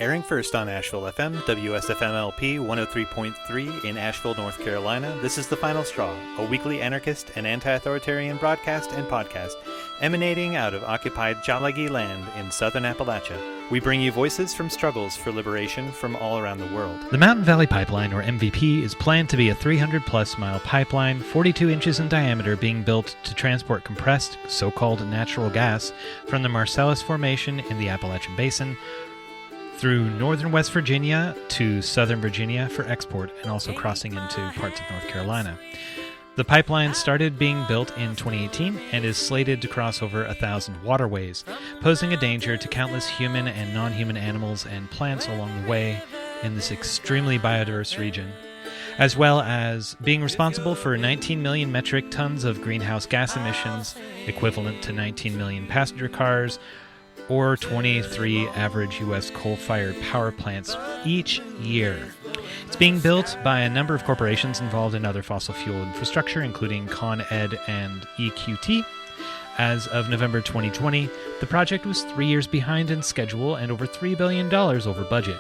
Airing first on Asheville FM, WSFMLP 103.3 in Asheville, North Carolina, this is The Final Straw, a weekly anarchist and anti-authoritarian broadcast and podcast emanating out of occupied Tsalagi land in southern Appalachia. We bring you voices from struggles for liberation from all around the world. The Mountain Valley Pipeline, or MVP, is planned to be a 300-plus mile pipeline, 42 inches in diameter, being built to transport compressed, so-called natural gas from the Marcellus Formation in the Appalachian Basin through northern West Virginia to southern Virginia for export, and also crossing into parts of North Carolina. The pipeline started being built in 2018 and is slated to cross over 1,000 waterways, posing a danger to countless human and non-human animals and plants along the way in this extremely biodiverse region, as well as being responsible for 19 million metric tons of greenhouse gas emissions, equivalent to 19 million passenger cars, or 23 average U.S. coal-fired power plants each year. It's being built by a number of corporations involved in other fossil fuel infrastructure, including Con Ed and EQT. As of November 2020, the project was 3 years behind in schedule and over $3 billion over budget.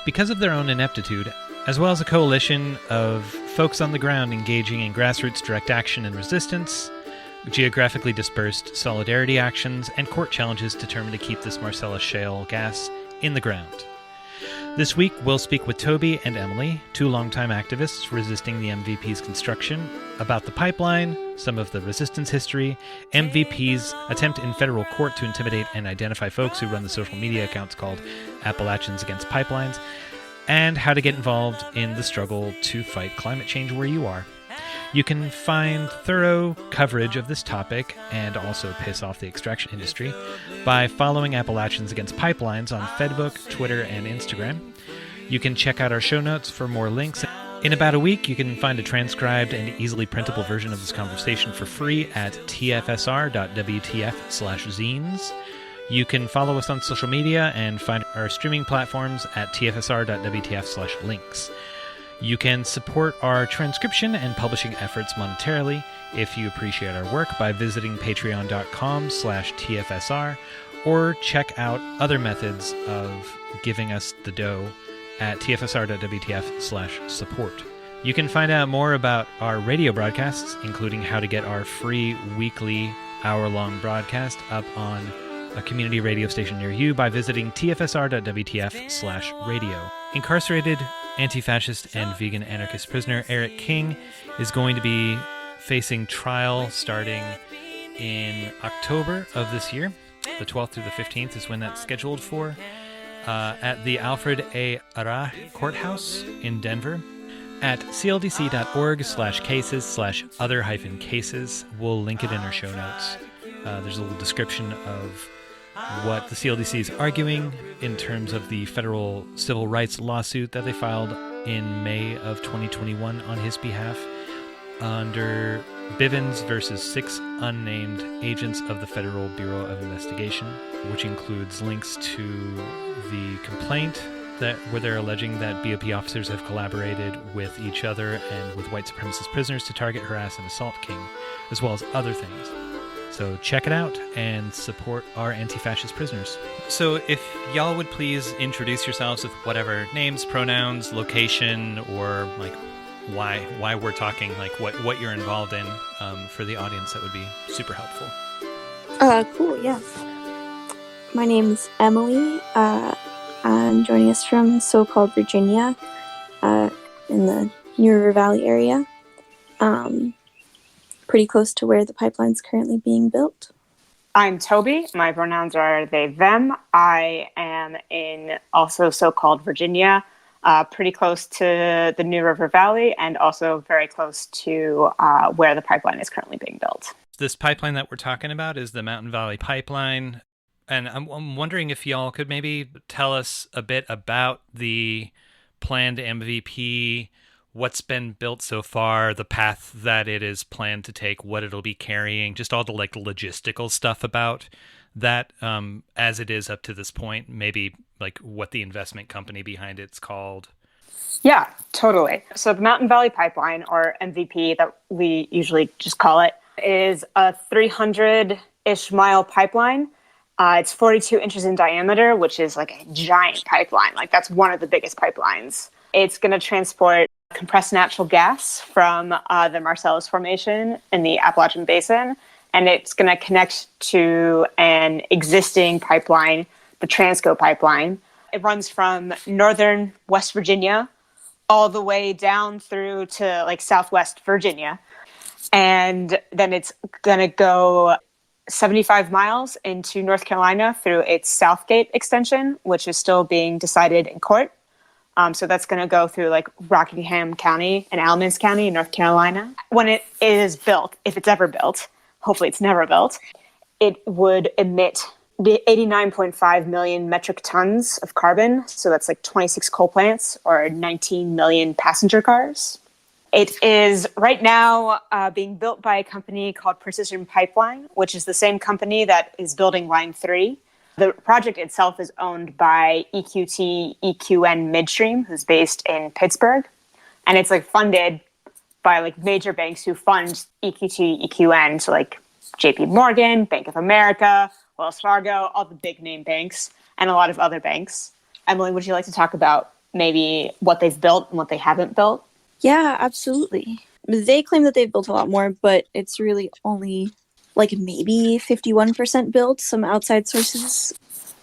Because of their own ineptitude, as well as a coalition of folks on the ground engaging in grassroots direct action and resistance, geographically dispersed solidarity actions, and court challenges determined to keep this Marcellus Shale gas in the ground. This week, we'll speak with Toby and Emily, two longtime activists resisting the MVP's construction, about the pipeline, some of the resistance history, MVP's attempt in federal court to intimidate and identify folks who run the social media accounts called Appalachians Against Pipelines, and how to get involved in the struggle to fight climate change where you are. You can find thorough coverage of this topic and also piss off the extraction industry by following Appalachians Against Pipelines on Facebook, Twitter, and Instagram. You can check out our show notes for more links. In about a week, you can find a transcribed and easily printable version of this conversation for free at tfsr.wtf/zines. You can follow us on social media and find our streaming platforms at tfsr.wtf/links. You can support our transcription and publishing efforts monetarily if you appreciate our work by visiting patreon.com/TFSR, or check out other methods of giving us the dough at tfsr.wtf/support. You can find out more about our radio broadcasts, including how to get our free weekly hour-long broadcast up on a community radio station near you by visiting tfsr.wtf/radio. Incarcerated anti-fascist and vegan anarchist prisoner Eric King is going to be facing trial starting in October of this year. The 12th through the 15th is when that's scheduled for, at the Alfred A. Arah Courthouse in Denver. At cldc.org/cases/other-cases. We'll link it in our show notes. There's a little description of what the CLDC is arguing in terms of the federal civil rights lawsuit that they filed in May of 2021 on his behalf under Bivens versus 6 unnamed agents of the Federal Bureau of Investigation, which includes links to the complaint where they're alleging that BOP officers have collaborated with each other and with white supremacist prisoners to target, harass, and assault King, as well as other things. So check it out and support our anti-fascist prisoners. So if y'all would please introduce yourselves with whatever names, pronouns, location, or like why we're talking, like what you're involved in, for the audience, that would be super helpful. Cool, yes. My name's Emily. I'm joining us from so-called Virginia, in the New River Valley area. Pretty close to where the pipeline's currently being built. I'm Toby. My pronouns are they, them. I am in also so-called Virginia, pretty close to the New River Valley, and also very close to where the pipeline is currently being built. This pipeline that we're talking about is the Mountain Valley Pipeline, and I'm wondering if y'all could maybe tell us a bit about the planned MVP, what's been built so far, the path that it is planned to take, what it'll be carrying, just all the like logistical stuff about that, as it is up to this point, maybe like what the investment company behind it's called. Yeah, totally. So the Mountain Valley Pipeline, or MVP that we usually just call it, is a 300-ish mile pipeline It's 42 inches in diameter, which is like a giant pipeline. Like that's one of the biggest pipelines. It's going to transport compressed natural gas from the Marcellus Formation in the Appalachian Basin, and it's going to connect to an existing pipeline, the Transco pipeline. It runs from northern West Virginia all the way down through to like southwest Virginia. And then it's going to go 75 miles into North Carolina through its Southgate extension, which is still being decided in court. So that's going to go through like Rockingham County and Alamance County in North Carolina. When it is built, if it's ever built, hopefully it's never built, it would emit the 89.5 million metric tons of carbon. So that's like 26 coal plants or 19 million passenger cars. It is right now being built by a company called Precision Pipeline, which is the same company that is building Line 3. The project itself is owned by EQT EQN Midstream, who's based in Pittsburgh. And it's like funded by like major banks who fund EQT EQN. So like JP Morgan, Bank of America, Wells Fargo, all the big name banks, and a lot of other banks. Emily, would you like to talk about maybe what they've built and what they haven't built? Yeah, absolutely. They claim that they've built a lot more, but it's really only like maybe 51% built. Some outside sources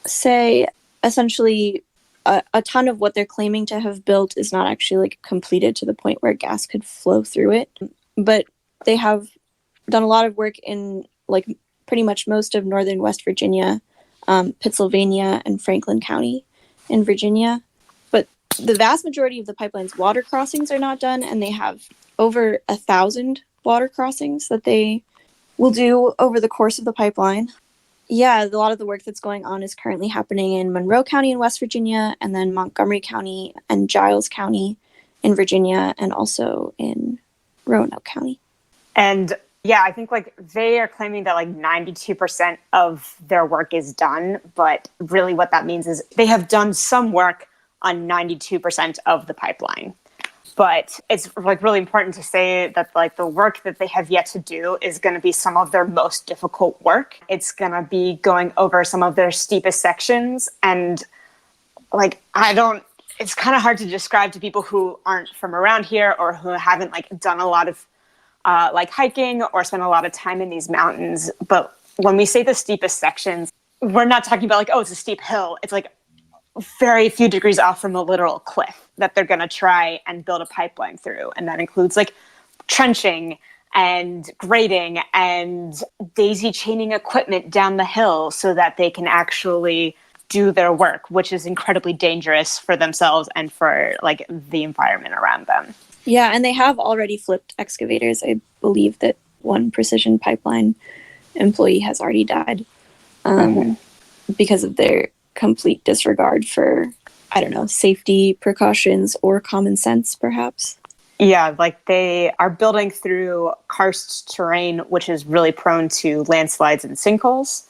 say essentially a ton of what they're claiming to have built is not actually like completed to the point where gas could flow through it. But they have done a lot of work in like pretty much most of northern West Virginia, Pennsylvania, and Franklin County in Virginia. But the vast majority of the pipeline's water crossings are not done, and they have over 1,000 water crossings that they will do over the course of the pipeline. Yeah, a lot of the work that's going on is currently happening in Monroe County in West Virginia, and then Montgomery County and Giles County in Virginia, and also in Roanoke County. And yeah, I think like they are claiming that like 92% of their work is done, but really what that means is they have done some work on 92% of the pipeline. But it's like really important to say that like the work that they have yet to do is going to be some of their most difficult work. It's going to be going over some of their steepest sections. And like, it's kind of hard to describe to people who aren't from around here or who haven't like done a lot of like hiking or spent a lot of time in these mountains. But when we say the steepest sections, we're not talking about like, oh, it's a steep hill. It's like very few degrees off from a literal cliff that they're going to try and build a pipeline through. And that includes like trenching and grading and daisy chaining equipment down the hill so that they can actually do their work, which is incredibly dangerous for themselves and for like the environment around them. Yeah, and they have already flipped excavators. I believe that one Precision Pipeline employee has already died because of their complete disregard for, I don't know, safety precautions or common sense, perhaps. Yeah, like they are building through karst terrain, which is really prone to landslides and sinkholes.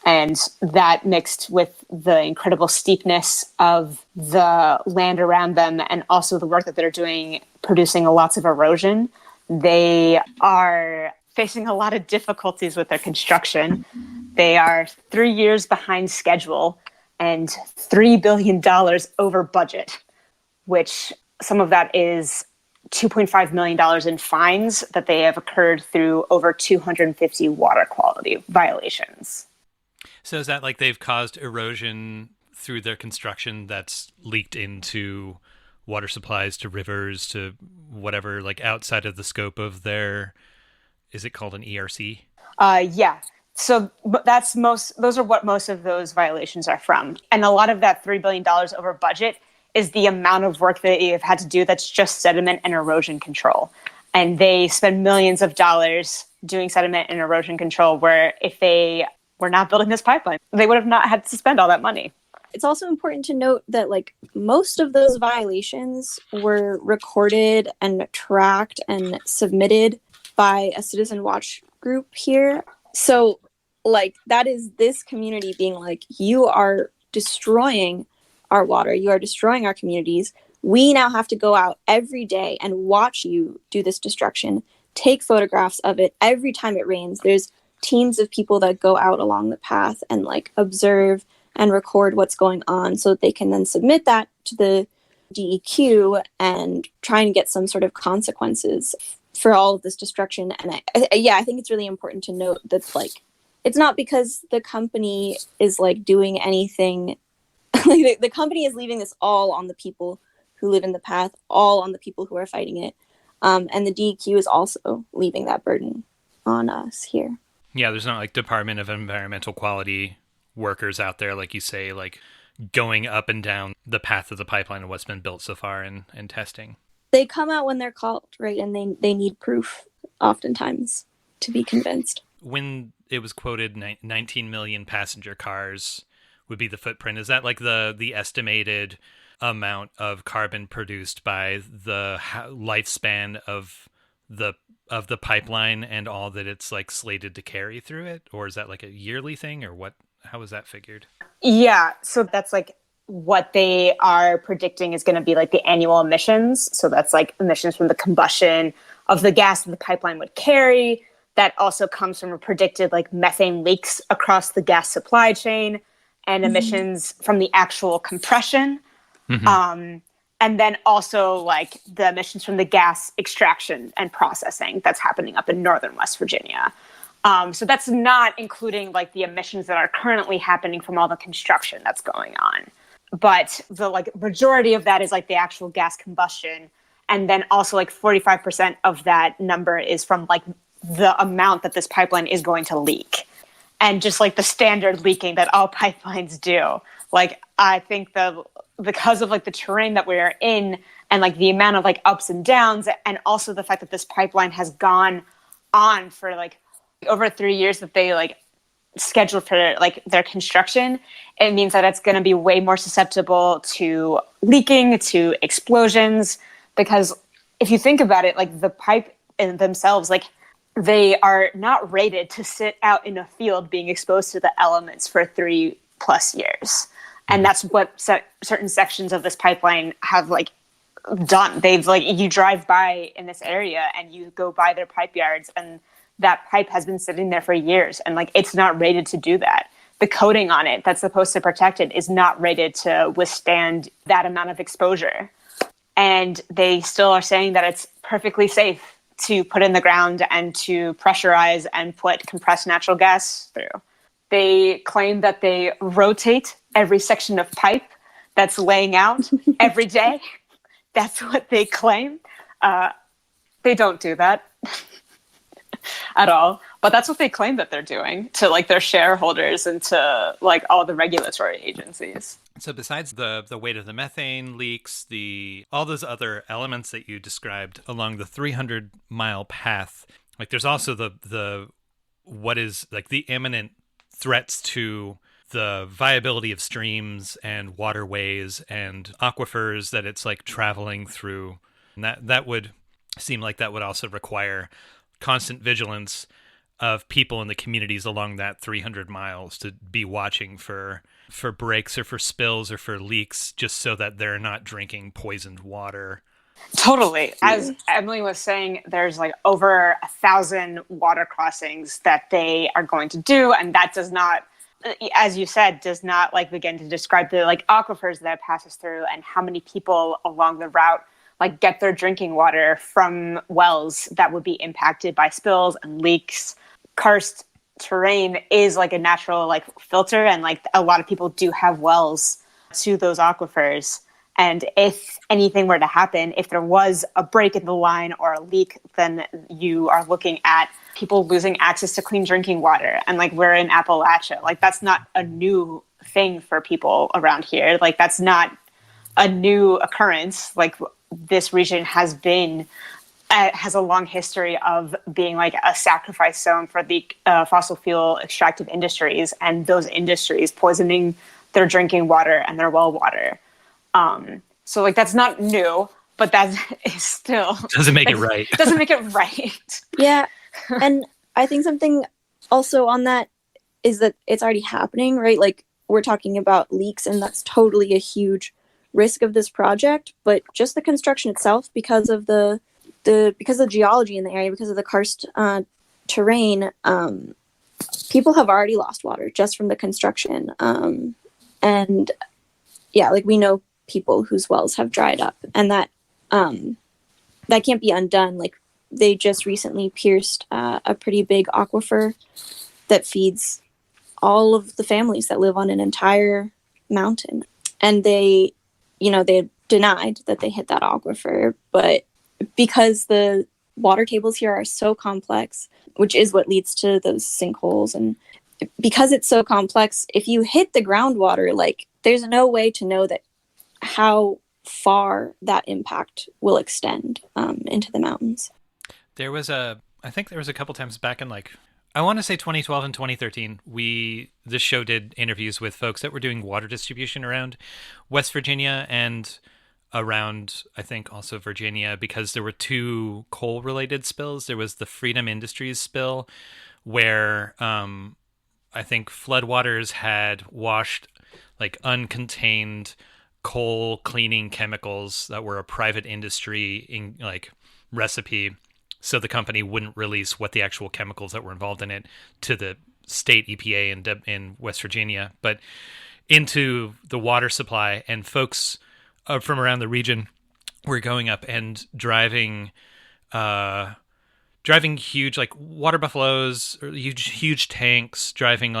And that mixed with the incredible steepness of the land around them and also the work that they're doing, producing lots of erosion, they are facing a lot of difficulties with their construction. They are 3 years behind schedule and $3 billion over budget, which some of that is $2.5 million in fines that they have occurred through over 250 water quality violations. So is that like they've caused erosion through their construction that's leaked into water supplies to rivers to whatever, like outside of the scope of their, is it called an ERC? Yeah. So those are what most of those violations are from. And a lot of that $3 billion over budget is the amount of work that they've had to do that's just sediment and erosion control. And they spend millions of dollars doing sediment and erosion control, where if they were not building this pipeline, they would have not had to spend all that money. It's also important to note that like most of those violations were recorded and tracked and submitted by a citizen watch group here. So like that is this community being like, you are destroying our water, you are destroying our communities. We now have to go out every day and watch you do this destruction, take photographs of it every time it rains. There's teams of people that go out along the path and like observe and record what's going on so that they can then submit that to the DEQ and try and get some sort of consequences for all of this destruction. And I think it's really important to note that like it's not because the company is like doing anything. Like the company is leaving this all on the people who live in the path, all on the people who are fighting it. And the DEQ is also leaving that burden on us here. Yeah, there's not like Department of Environmental Quality workers out there, like you say, like going up and down the path of the pipeline and what's been built so far and testing. They come out when they're called, right? And they need proof oftentimes to be convinced. When it was quoted 19 million passenger cars would be the footprint, is that like the estimated amount of carbon produced by the lifespan of the pipeline and all that it's like slated to carry through it? Or is that like a yearly thing, or what? How is that figured? Yeah, so that's like what they are predicting is going to be like the annual emissions. So that's like emissions from the combustion of the gas that the pipeline would carry. That also comes from a predicted like methane leaks across the gas supply chain and emissions from the actual compression. Mm-hmm. And then also like the emissions from the gas extraction and processing that's happening up in northern West Virginia. So that's not including like the emissions that are currently happening from all the construction that's going on. But the like majority of that is like the actual gas combustion. And then also like 45% of that number is from like the amount that this pipeline is going to leak. And just like the standard leaking that all pipelines do. Like I think because of like the terrain that we're in and like the amount of like ups and downs, and also the fact that this pipeline has gone on for like over 3 years that they like scheduled for like their construction, it means that it's going to be way more susceptible to leaking, to explosions. Because if you think about it, like the pipe in themselves, like they are not rated to sit out in a field being exposed to the elements for 3+ years. And that's what certain sections of this pipeline have like done. They've like, you drive by in this area and you go by their pipe yards and that pipe has been sitting there for years, and like it's not rated to do that. The coating on it that's supposed to protect it is not rated to withstand that amount of exposure. And they still are saying that it's perfectly safe to put in the ground and to pressurize and put compressed natural gas through. They claim that they rotate every section of pipe that's laying out every day. That's what they claim. They don't do that at all. But that's what they claim that they're doing to like their shareholders and to like all the regulatory agencies. So besides the weight of the methane leaks, all those other elements that you described along the 300-mile path, like there's also the what is like the imminent threats to the viability of streams and waterways and aquifers that it's like traveling through. And that would seem like that would also require constant vigilance of people in the communities along that 300 miles to be watching for breaks or for spills or for leaks, just so that they're not drinking poisoned water. Totally. As Emily was saying, there's like over 1,000 water crossings that they are going to do. And that does not, as you said, does not like begin to describe the like aquifers that it passes through and how many people along the route like get their drinking water from wells that would be impacted by spills and leaks. Karst terrain is like a natural like filter, and like a lot of people do have wells to those aquifers. And if anything were to happen, if there was a break in the line or a leak, then you are looking at people losing access to clean drinking water. And like we're in Appalachia, like that's not a new thing for people around here. Like that's not a new occurrence. Like this region has a long history of being like a sacrifice zone for the fossil fuel extractive industries, and those industries poisoning their drinking water and their well water. So like that's not new, but that is still doesn't make it right. Doesn't make it right. Yeah. And I think something also on that is that it's already happening, right? Like we're talking about leaks, and that's totally a huge risk of this project, but just the construction itself, because of the geology in the area, because of the karst terrain, people have already lost water just from the construction. And yeah, like we know people whose wells have dried up, and that can't be undone. Like they just recently pierced a pretty big aquifer that feeds all of the families that live on an entire mountain. And they denied that they hit that aquifer, but because the water tables here are so complex, which is what leads to those sinkholes, and because it's so complex, if you hit the groundwater, like there's no way to know that how far that impact will extend into the mountains. I think there was a couple times back in I want to say 2012 and 2013, this show did interviews with folks that were doing water distribution around West Virginia and around, I think, also Virginia, because there were two coal-related spills. There was the Freedom Industries spill, where I think floodwaters had washed uncontained coal cleaning chemicals that were a private industry recipe, so the company wouldn't release what the actual chemicals that were involved in it to the state EPA in West Virginia, but into the water supply. And folks from around the region were going up and driving huge water buffaloes, or huge tanks, driving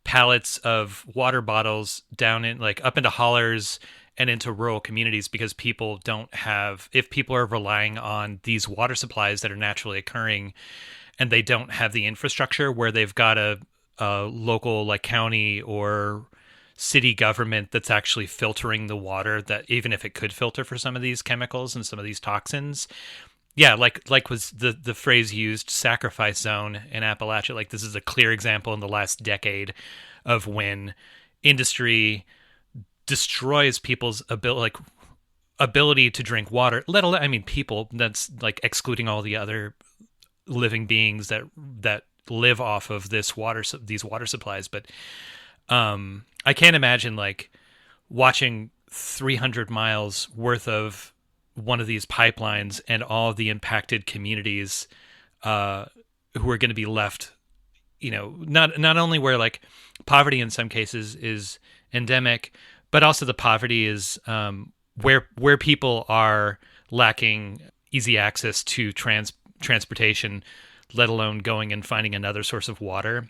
pallets of water bottles down in up into hollers and into rural communities, because if people are relying on these water supplies that are naturally occurring and they don't have the infrastructure where they've got a local county or city government that's actually filtering the water, that even if it could filter for some of these chemicals and some of these toxins. Yeah, like was the phrase used, sacrifice zone in Appalachia. This is a clear example in the last decade of when industry destroys people's ability to drink water. People, that's excluding all the other living beings that live off of these water supplies. But I can't imagine watching 300 miles worth of one of these pipelines and all of the impacted communities who are going to be left, not only where poverty in some cases is endemic, but also the poverty is where people are lacking easy access to transportation, let alone going and finding another source of water.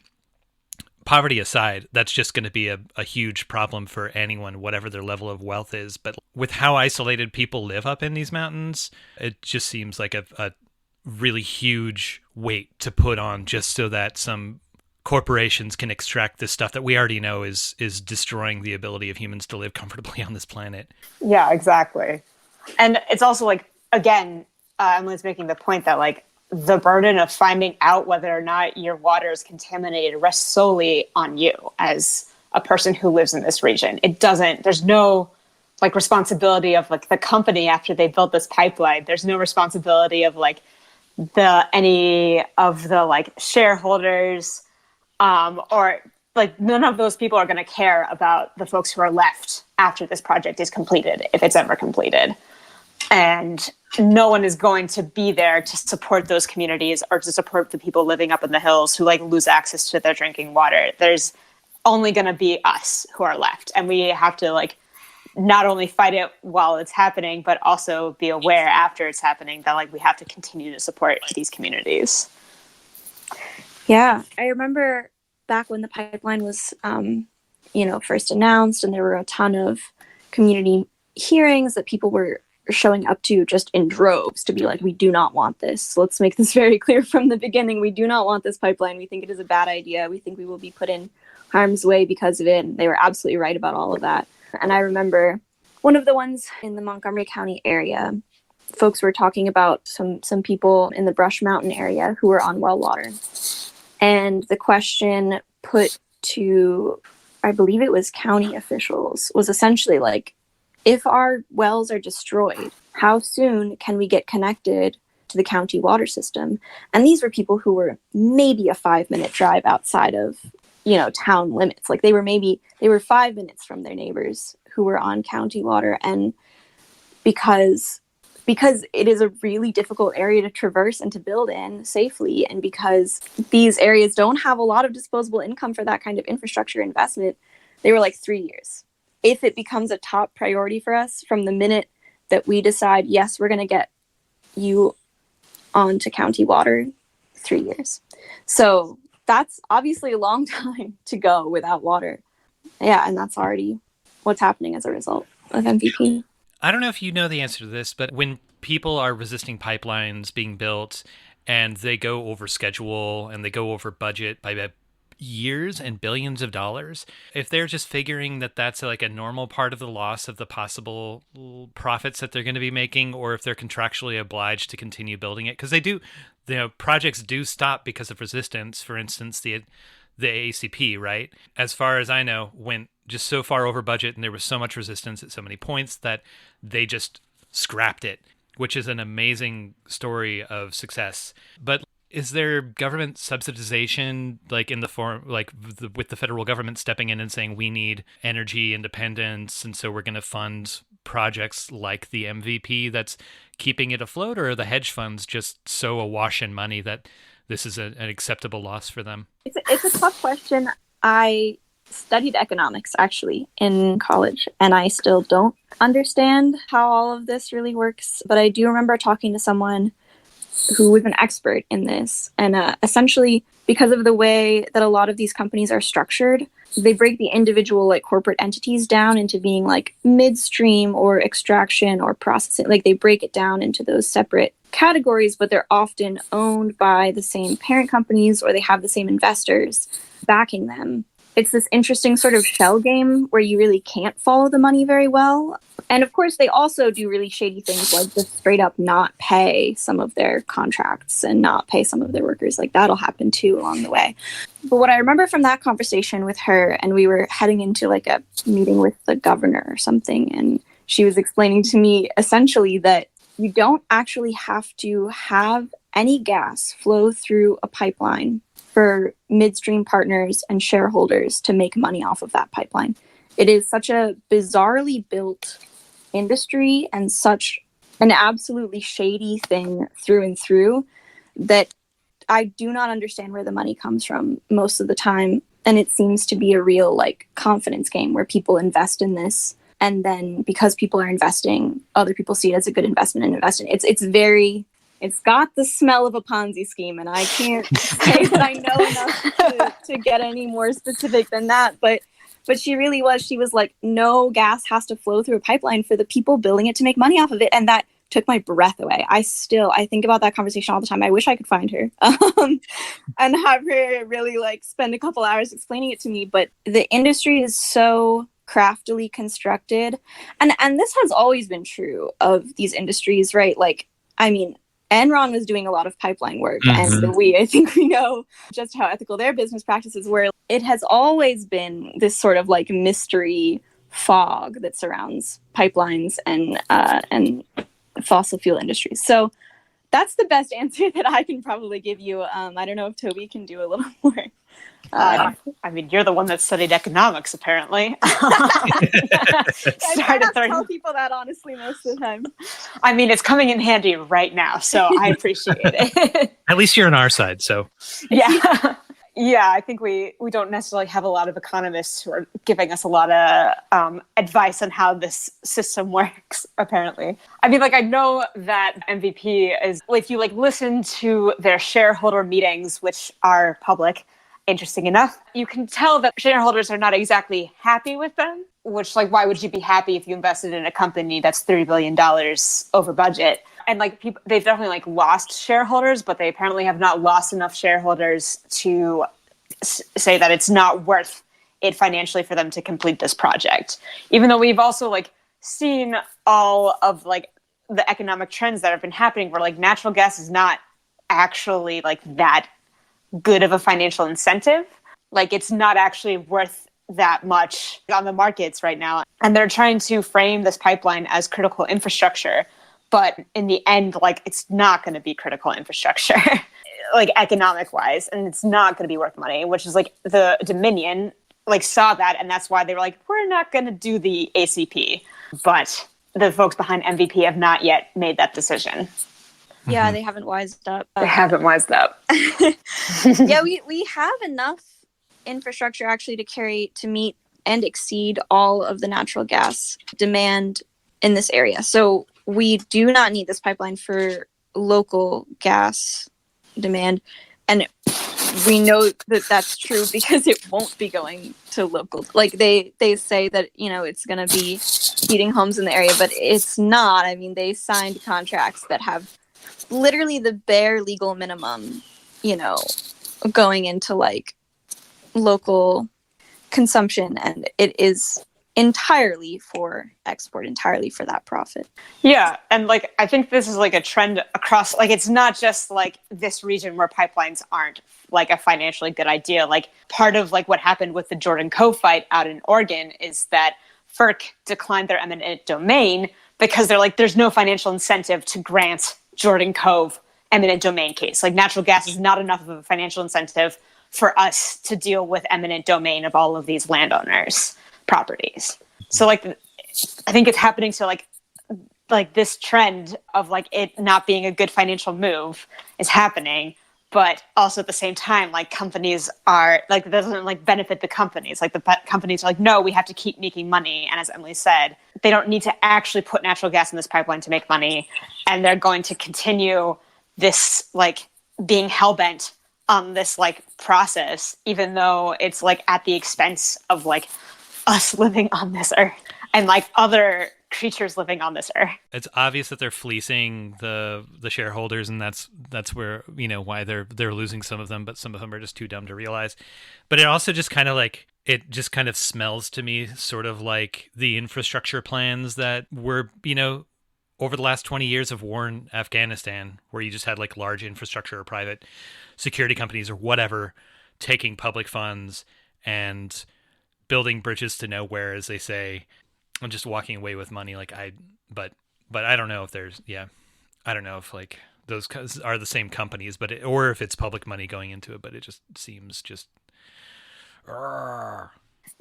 Poverty aside, that's just going to be a huge problem for anyone, whatever their level of wealth is. But with how isolated people live up in these mountains, it just seems like a really huge weight to put on, just so that some corporations can extract this stuff that we already know is destroying the ability of humans to live comfortably on this planet. Yeah, exactly. And it's also again, Emily's making the point that the burden of finding out whether or not your water is contaminated rests solely on you as a person who lives in this region. There's no responsibility of the company after they built this pipeline. There's no responsibility of any of the shareholders, or none of those people are going to care about the folks who are left after this project is completed, if it's ever completed. And no one is going to be there to support those communities or to support the people living up in the hills who lose access to their drinking water. There's only going to be us who are left. And we have to not only fight it while it's happening, but also be aware after it's happening that we have to continue to support these communities. Yeah, I remember back when the pipeline was, first announced, and there were a ton of community hearings that people were showing up to just in droves to be we do not want this. Let's make this very clear from the beginning. We do not want this pipeline. We think it is a bad idea. We think we will be put in harm's way because of it. And they were absolutely right about all of that. And I remember one of the ones in the Montgomery County area, folks were talking about some people in the Brush Mountain area who were on well water. And the question put to, I believe it was county officials, was essentially if our wells are destroyed, how soon can we get connected to the county water system? And these were people who were maybe a 5-minute drive outside of, town limits. They were 5 minutes from their neighbors who were on county water. And because because it is a really difficult area to traverse and to build in safely, and because these areas don't have a lot of disposable income for that kind of infrastructure investment, they were like 3 years. If it becomes a top priority for us from the minute that we decide, yes, we're going to get you onto county water, 3 years. So that's obviously a long time to go without water. Yeah, and that's already what's happening as a result of MVP. I don't know if you know the answer to this, but when people are resisting pipelines being built and they go over schedule and they go over budget by about years and billions of dollars, if they're just figuring that that's like a normal part of the loss of the possible profits that they're going to be making, or if they're contractually obliged to continue building it, because they do, projects do stop because of resistance. For instance, the ACP, right? As far as I know, went just so far over budget and there was so much resistance at so many points that they just scrapped it, which is an amazing story of success. But is there government subsidization, like in the form, like with the federal government stepping in and saying we need energy independence, and so we're going to fund projects like the MVP that's keeping it afloat, or are the hedge funds just so awash in money that this is an acceptable loss for them? It's a tough question. I studied economics actually in college, and I still don't understand how all of this really works. But I do remember talking to someone who was an expert in this. And essentially, because of the way that a lot of these companies are structured, they break the individual like corporate entities down into being like midstream or extraction or processing. Like they break it down into those separate categories, but they're often owned by the same parent companies, or they have the same investors backing them. It's this interesting sort of shell game where you really can't follow the money very well. And of course, they also do really shady things like just straight up not pay some of their contracts and not pay some of their workers. Like that'll happen too along the way. But what I remember from that conversation with her, and we were heading into like a meeting with the governor or something, and she was explaining to me essentially that you don't actually have to have any gas flow through a pipeline for midstream partners and shareholders to make money off of that pipeline. It is such a bizarrely built industry and such an absolutely shady thing through and through that I do not understand where the money comes from most of the time. And it seems to be a real like confidence game where people invest in this. And then because people are investing, other people see it as a good investment and invest in it. It's got the smell of a Ponzi scheme, and I can't say that I know enough to get any more specific than that. But she really was. She was like, no gas has to flow through a pipeline for the people building it to make money off of it. And that took my breath away. I think about that conversation all the time. I wish I could find her and have her really like spend a couple hours explaining it to me. But the industry is so craftily constructed. And this has always been true of these industries, right? Like, I mean, Enron was doing a lot of pipeline work, and I think we know just how ethical their business practices were. It has always been this sort of like mystery fog that surrounds pipelines and fossil fuel industries. So that's the best answer that I can probably give you. I don't know if Toby can do a little more. I mean, you're the one that studied economics, apparently. I try not to tell people that, honestly, most of the time. I mean, it's coming in handy right now, so I appreciate it. At least you're on our side, so. Yeah. Yeah, I think we don't necessarily have a lot of economists who are giving us a lot of advice on how this system works, apparently. I mean, like, I know that MVP is, if you, like, listen to their shareholder meetings, which are public, interesting enough, you can tell that shareholders are not exactly happy with them, which, like, why would you be happy if you invested in a company that's $30 billion over budget? And like people, they've definitely like lost shareholders, but they apparently have not lost enough shareholders to say that it's not worth it financially for them to complete this project. Even though we've also like seen all of like the economic trends that have been happening where like natural gas is not actually like that good of a financial incentive. Like it's not actually worth that much on the markets right now. And they're trying to frame this pipeline as critical infrastructure. But in the end, like, it's not going to be critical infrastructure, like, economic-wise, and it's not going to be worth money, which is, like, the Dominion, like, saw that, and that's why they were like, we're not going to do the ACP. But the folks behind MVP have not yet made that decision. Yeah, they haven't wised up. They haven't wised up. Yeah, we have enough infrastructure actually to meet and exceed all of the natural gas demand in this area. So we do not need this pipeline for local gas demand. And we know that that's true because it won't be going to local. Like they say that, it's going to be heating homes in the area, but it's not. I mean, they signed contracts that have literally the bare legal minimum, going into like local consumption, and it is entirely for export, entirely for that profit. Yeah, and like I think this is like a trend across, like it's not just like this region where pipelines aren't like a financially good idea. Like part of like what happened with the Jordan Cove fight out in Oregon is that FERC declined their eminent domain because they're like, there's no financial incentive to grant Jordan Cove eminent domain case. Like natural gas is not enough of a financial incentive for us to deal with eminent domain of all of these landowners' properties. So like, I think it's happening to like this trend of like it not being a good financial move is happening, but also at the same time, like companies are like, that doesn't like benefit the companies. Like the companies are like, no, we have to keep making money. And as Emily said, they don't need to actually put natural gas in this pipeline to make money. And they're going to continue this like being hell-bent on this like process, even though it's like at the expense of like us living on this earth and like other creatures living on this earth. It's obvious that they're fleecing the shareholders, and that's where why they're losing some of them, but some of them are just too dumb to realize. But it also just kind of smells to me sort of like the infrastructure plans that were over the last 20 years of war in Afghanistan, where you just had like large infrastructure or private security companies or whatever taking public funds and building bridges to nowhere, as they say, and just walking away with money. But I don't know if I don't know if like those are the same companies, or if it's public money going into it, but it just seems just.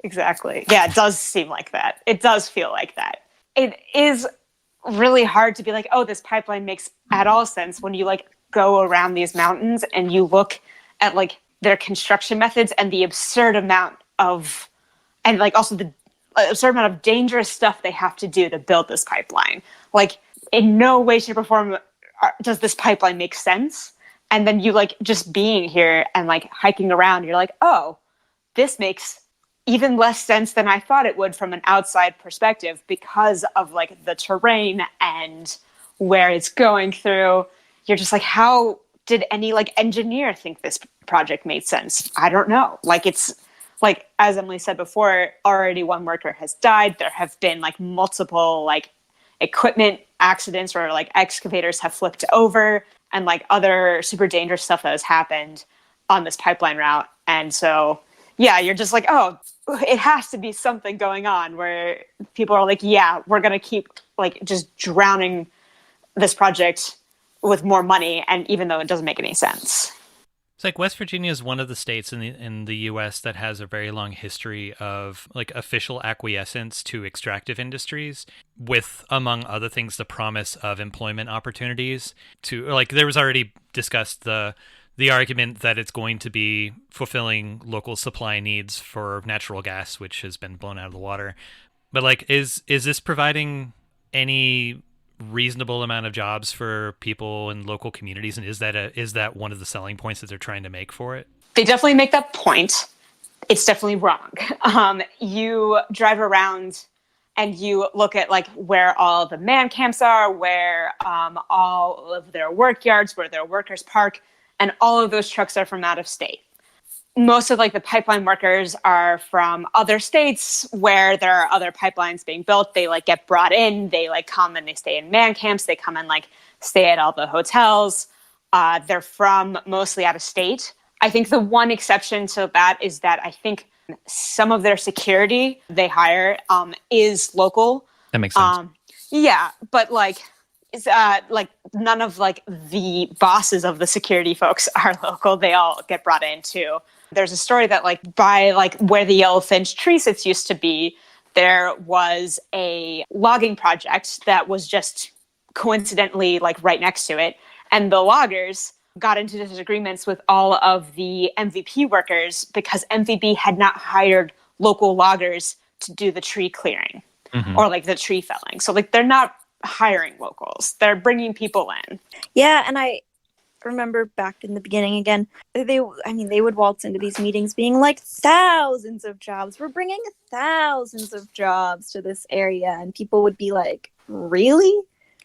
Exactly. Yeah, it does seem like that. It does feel like that. It is really hard to be like, oh, this pipeline makes at all sense when you like go around these mountains and you look at like their construction methods and the absurd amount of, and like also the absurd amount of dangerous stuff they have to do to build this pipeline. Like in no way, shape or form does this pipeline make sense. And then you like just being here and like hiking around, you're like, oh, this makes even less sense than I thought it would from an outside perspective because of like the terrain and where it's going through. You're just like, how did any like engineer think this project made sense? I don't know. Like it's like, as Emily said before, already one worker has died. There have been like multiple like equipment accidents where like excavators have flipped over and like other super dangerous stuff that has happened on this pipeline route. And so, yeah, you're just like, oh, it has to be something going on where people are like, yeah, we're going to keep like just drowning this project with more money. And even though it doesn't make any sense. It's like West Virginia is one of the states in the U.S. that has a very long history of like official acquiescence to extractive industries, with, among other things, the promise of employment opportunities. To like, there was already discussed the argument that it's going to be fulfilling local supply needs for natural gas, which has been blown out of the water. But like, is this providing any reasonable amount of jobs for people in local communities, and is that one of the selling points that they're trying to make for it? They definitely make that point. It's definitely wrong. You drive around and you look at like where all the man camps are, where all of their work yards, where their workers park, and all of those trucks are from out of state. Most of like the pipeline workers are from other states where there are other pipelines being built. They like get brought in, they like come and they stay in man camps. They come and like stay at all the hotels. They're from mostly out of state. I think the one exception to that is that I think some of their security they hire is local. That makes sense. Yeah, but like, like none of like the bosses of the security folks are local. They all get brought in too. There's a story that like by like where the yellowfinch tree sits used to be, there was a logging project that was just coincidentally like right next to it. And the loggers got into disagreements with all of the MVP workers because MVP had not hired local loggers to do the tree clearing or like the tree felling. So like they're not hiring locals. They're bringing people in. Yeah, and I remember back in the beginning again, they would waltz into these meetings being like, thousands of jobs. We're bringing thousands of jobs to this area. And people would be like, really?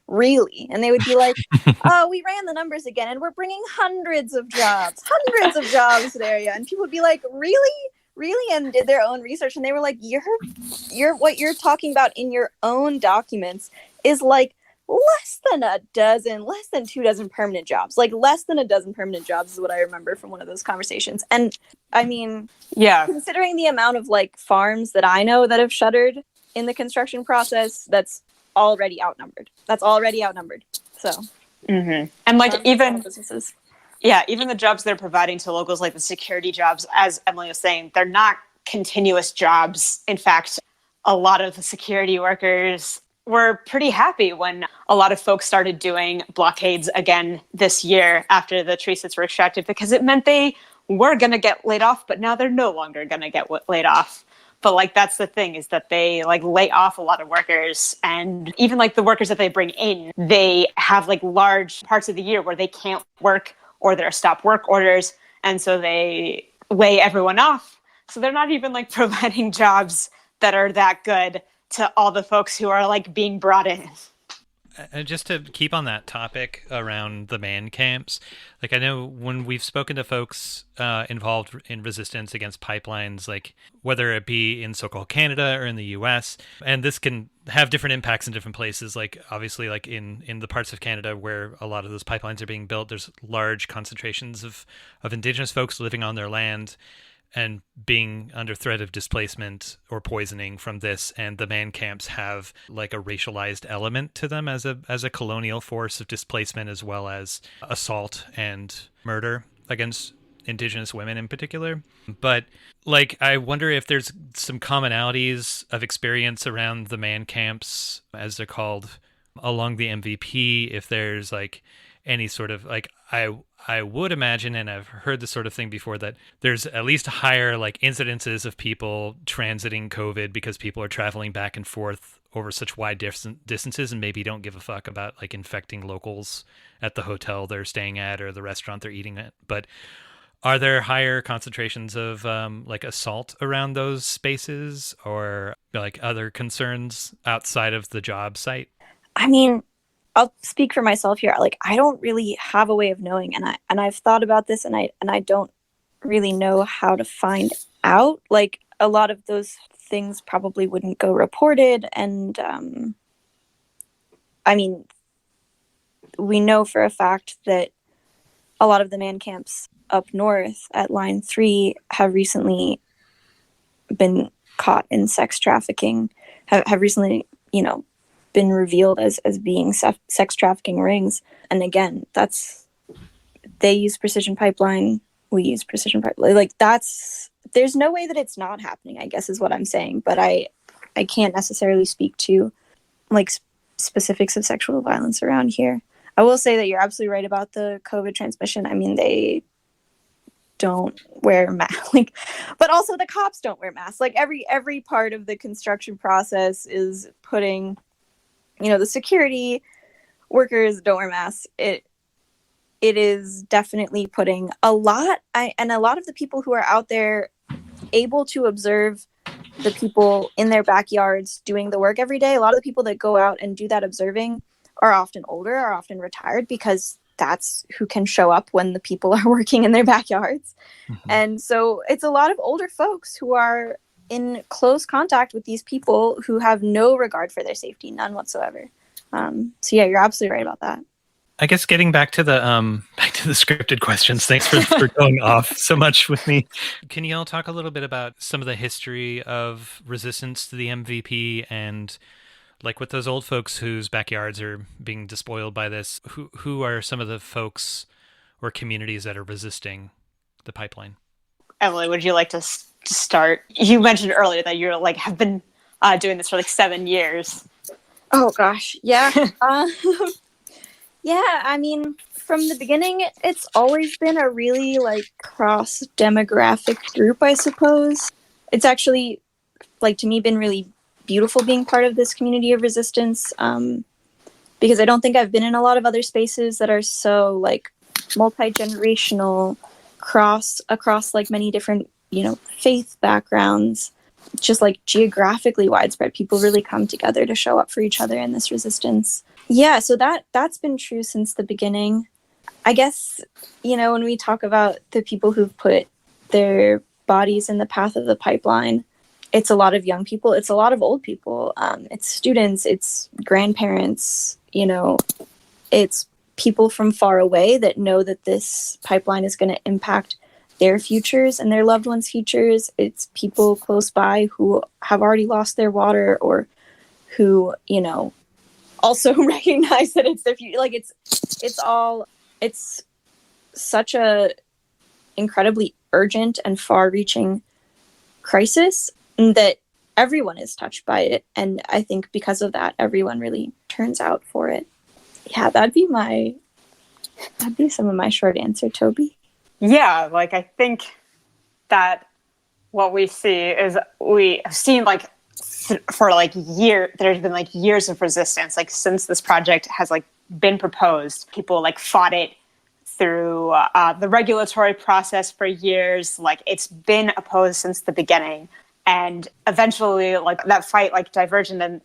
Really? And they would be like, oh, we ran the numbers again and we're bringing hundreds of jobs to the area. And people would be like, really? And did their own research. And they were like, you're what you're talking about in your own documents is like less than 2 dozen permanent jobs. Like less than a dozen permanent jobs is what I remember from one of those conversations. And I mean, yeah, considering the amount of like farms that I know that have shuttered in the construction process, that's already outnumbered. So, and like even businesses. Yeah, even the jobs they're providing to locals, like the security jobs, as Emily was saying, they're not continuous jobs. In fact, a lot of the security workers were pretty happy when a lot of folks started doing blockades again this year after the tree sits were extracted, because it meant they were going to get laid off, but now they're no longer going to get laid off. But like, that's the thing, is that they like lay off a lot of workers, and even like the workers that they bring in, they have like large parts of the year where they can't work or there are stop work orders. And so they lay everyone off. So they're not even like providing jobs that are that good to all the folks who are like being brought in. Just to keep on that topic around the man camps, like I know when we've spoken to folks involved in resistance against pipelines, like whether it be in so-called Canada or in the US, and this can have different impacts in different places. Like obviously like in the parts of Canada where a lot of those pipelines are being built, there's large concentrations of Indigenous folks living on their land and being under threat of displacement or poisoning from this, and the man camps have like a racialized element to them as a colonial force of displacement, as well as assault and murder against Indigenous women in particular. But like, I wonder if there's some commonalities of experience around the man camps, as they're called, along the MVP, if there's like any sort of like, I would imagine, and I've heard this sort of thing before, that there's at least higher like incidences of people transiting COVID because people are traveling back and forth over such wide distances and maybe don't give a fuck about like infecting locals at the hotel they're staying at or the restaurant they're eating at. But are there higher concentrations of like assault around those spaces, or like other concerns outside of the job site? I mean, I'll speak for myself here. Like, I don't really have a way of knowing, and I've thought about this, and I don't really know how to find out. Like, a lot of those things probably wouldn't go reported, and I mean, we know for a fact that a lot of the man camps up north at Line 3 have recently been caught in sex trafficking, have recently, been revealed as being sex trafficking rings. And again, they use precision pipeline, we use precision pipeline. Like, there's no way that it's not happening, I guess is what I'm saying. But I can't necessarily speak to like specifics of sexual violence around here. I will say that you're absolutely right about the COVID transmission. I mean, they don't wear masks, but also the cops don't wear masks. Like every part of the construction process is putting, the security workers don't wear masks. It is definitely putting a lot of the people who are out there able to observe the people in their backyards doing the work every day. A lot of the people that go out and do that observing are often older, are often retired, because that's who can show up when the people are working in their backyards. Mm-hmm. And so it's a lot of older folks who are in close contact with these people who have no regard for their safety, none whatsoever. So yeah, you're absolutely right about that. I guess getting back to the scripted questions. Thanks for going off so much with me. Can you all talk a little bit about some of the history of resistance to the MVP, and like with those old folks whose backyards are being despoiled by this? Who are some of the folks or communities that are resisting the pipeline? Emily, would you like to start? You mentioned earlier that you're like have been doing this for like 7 years. Oh gosh, yeah. Yeah, I mean, from the beginning, it's always been a really like cross demographic group, I suppose. It's actually, like, to me, been really beautiful being part of this community of resistance, because I don't think I've been in a lot of other spaces that are so like multi-generational, across like many different, faith backgrounds, just like geographically widespread. People really come together to show up for each other in this resistance. Yeah, so that's been true since the beginning. I guess, when we talk about the people who've put their bodies in the path of the pipeline, it's a lot of young people, it's a lot of old people, it's students, it's grandparents, it's people from far away that know that this pipeline is going to impact their futures and their loved ones' futures. It's people close by who have already lost their water, or who, also recognize that it's their future. Like, it's such a incredibly urgent and far-reaching crisis that everyone is touched by it. And I think because of that, everyone really turns out for it. Yeah, that'd be some of my short answer, Toby. Yeah, like, I think that what we see is we have seen like for like there's been like years of resistance, like since this project has like been proposed. People like fought it through the regulatory process for years. Like, it's been opposed since the beginning. And eventually, like, that fight like diverged, and then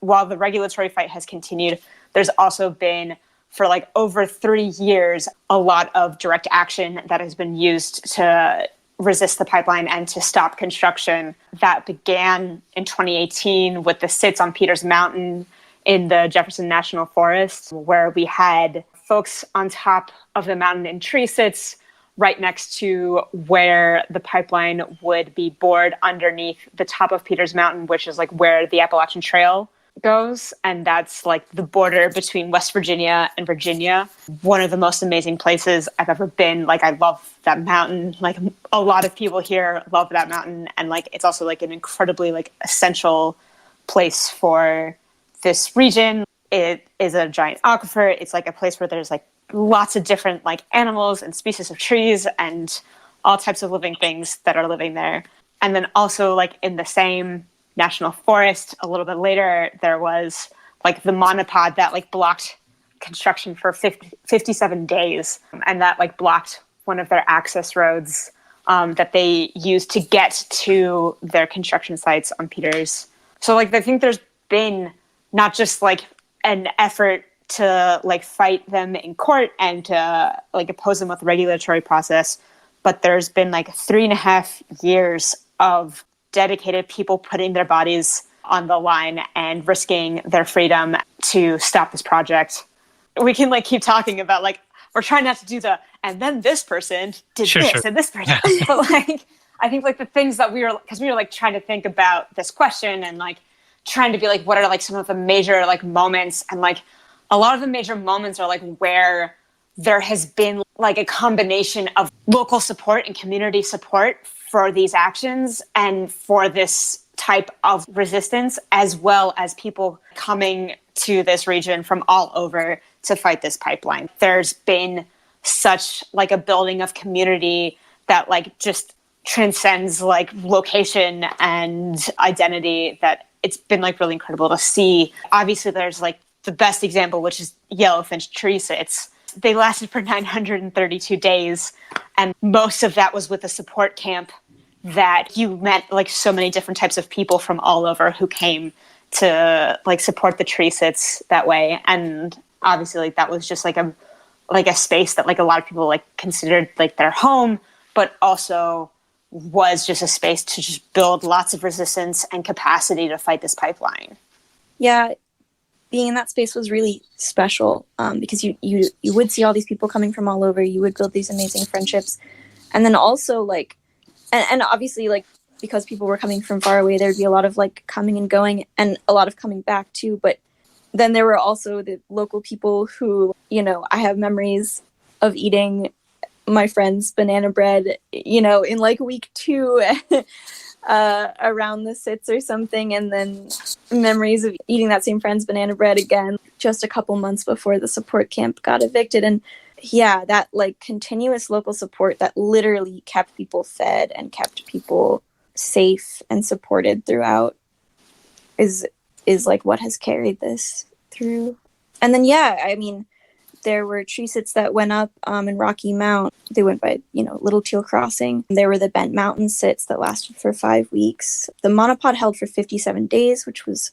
while the regulatory fight has continued, there's also been, for like over 3 years, a lot of direct action that has been used to resist the pipeline and to stop construction. That began in 2018 with the sits on Peters Mountain in the Jefferson National Forest, where we had folks on top of the mountain in tree sits right next to where the pipeline would be bored underneath the top of Peters Mountain, which is like where the Appalachian Trail goes. And that's like the border between West Virginia and Virginia. One of the most amazing places I've ever been. Like, I love that mountain. Like, a lot of people here love that mountain. And like, it's also like an incredibly like essential place for this region. It is a giant aquifer. It's like a place where there's like lots of different like animals and species of trees and all types of living things that are living there. And then also, like, in the same national forest, a little bit later, there was like the monopod that like blocked construction for 57 days. And that like blocked one of their access roads that they used to get to their construction sites on Peters. So like, I think there's been not just like an effort to like fight them in court and to like oppose them with the regulatory process, but there's been like 3.5 years of dedicated people putting their bodies on the line and risking their freedom to stop this project. We can like keep talking about like, we're trying not to do and then this person did this and this person. But like, I think like the things that because we were like trying to think about this question and like trying to be like, what are like some of the major like moments, and like a lot of the major moments are like where there has been like a combination of local support and community support for these actions and for this type of resistance, as well as people coming to this region from all over to fight this pipeline. There's been such like a building of community that like just transcends like location and identity, that it's been like really incredible to see. Obviously, there's like the best example, which is yellowfinch tree sits. They lasted for 932 days, and most of that was with a support camp that you met like so many different types of people from all over who came to like support the tree sits that way. And obviously, like, that was just like a space that like a lot of people like considered like their home, but also was just a space to just build lots of resistance and capacity to fight this pipeline. Yeah, being in that space was really special, because you would see all these people coming from all over. You would build these amazing friendships, and then also like, and obviously like, because people were coming from far away, there'd be a lot of like coming and going, and a lot of coming back too. But then there were also the local people who, I have memories of eating my friend's banana bread, in like week 2, around the sits or something, and then memories of eating that same friend's banana bread again just a couple months before the support camp got evicted. And yeah, that like continuous local support that literally kept people fed and kept people safe and supported throughout is like what has carried this through. And then yeah, I mean, there were tree sits that went up in Rocky Mount. They went by, Little Teal Crossing. There were the Bent Mountain sits that lasted for 5 weeks. The monopod held for 57 days, which was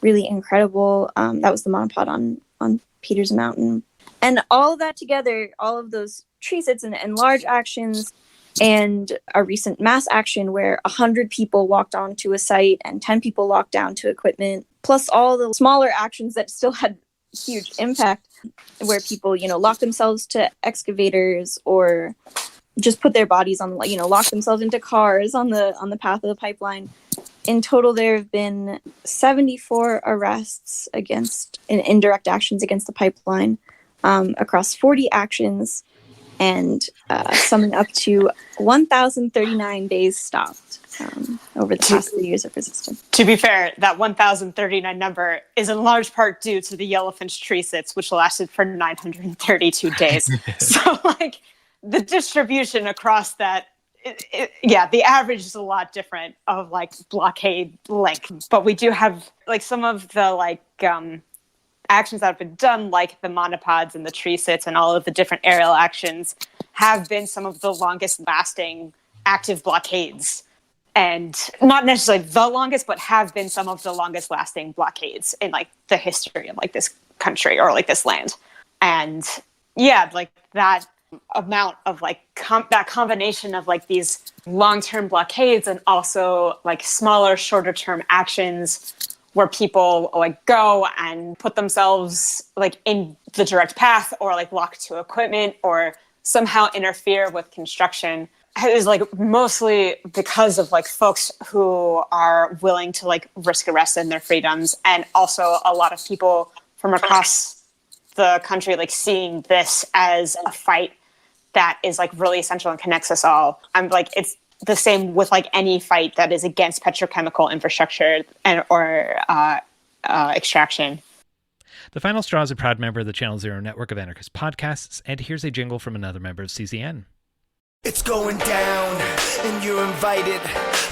really incredible. That was the monopod on Peters Mountain. And all of that together, all of those tree sits and large actions, and a recent mass action where 100 people walked onto a site and 10 people walked down to equipment, plus all the smaller actions that still had huge impact, where people, lock themselves to excavators or just put their bodies on, lock themselves into cars on the path of the pipeline. In total, there have been 74 arrests against in indirect actions against the pipeline, across 40 actions, and summing up to 1,039 days stopped over the past 3 years of resistance. To be fair, that 1,039 number is in large part due to the Yellowfinch tree sits, which lasted for 932 days. So, like, the distribution across that, the average is a lot different of, like, blockade length. But we do have, like, some of the, like, actions that have been done, like the monopods and the tree sits and all of the different aerial actions, have been some of the longest lasting active blockades. And not necessarily the longest, but have been some of the longest lasting blockades in like the history of like this country or like this land. And yeah, like that amount of like that combination of like these long-term blockades and also like smaller, shorter term actions where people like go and put themselves like in the direct path or like lock to equipment or somehow interfere with construction is like mostly because of like folks who are willing to like risk arrest and their freedoms, and also a lot of people from across the country like seeing this as a fight that is like really essential and connects us all. I'm like, it's the same with like any fight that is against petrochemical infrastructure or extraction. The Final Straw is a proud member of the Channel Zero network of anarchist podcasts, and here's a jingle from another member of CZN. It's going down, and you're invited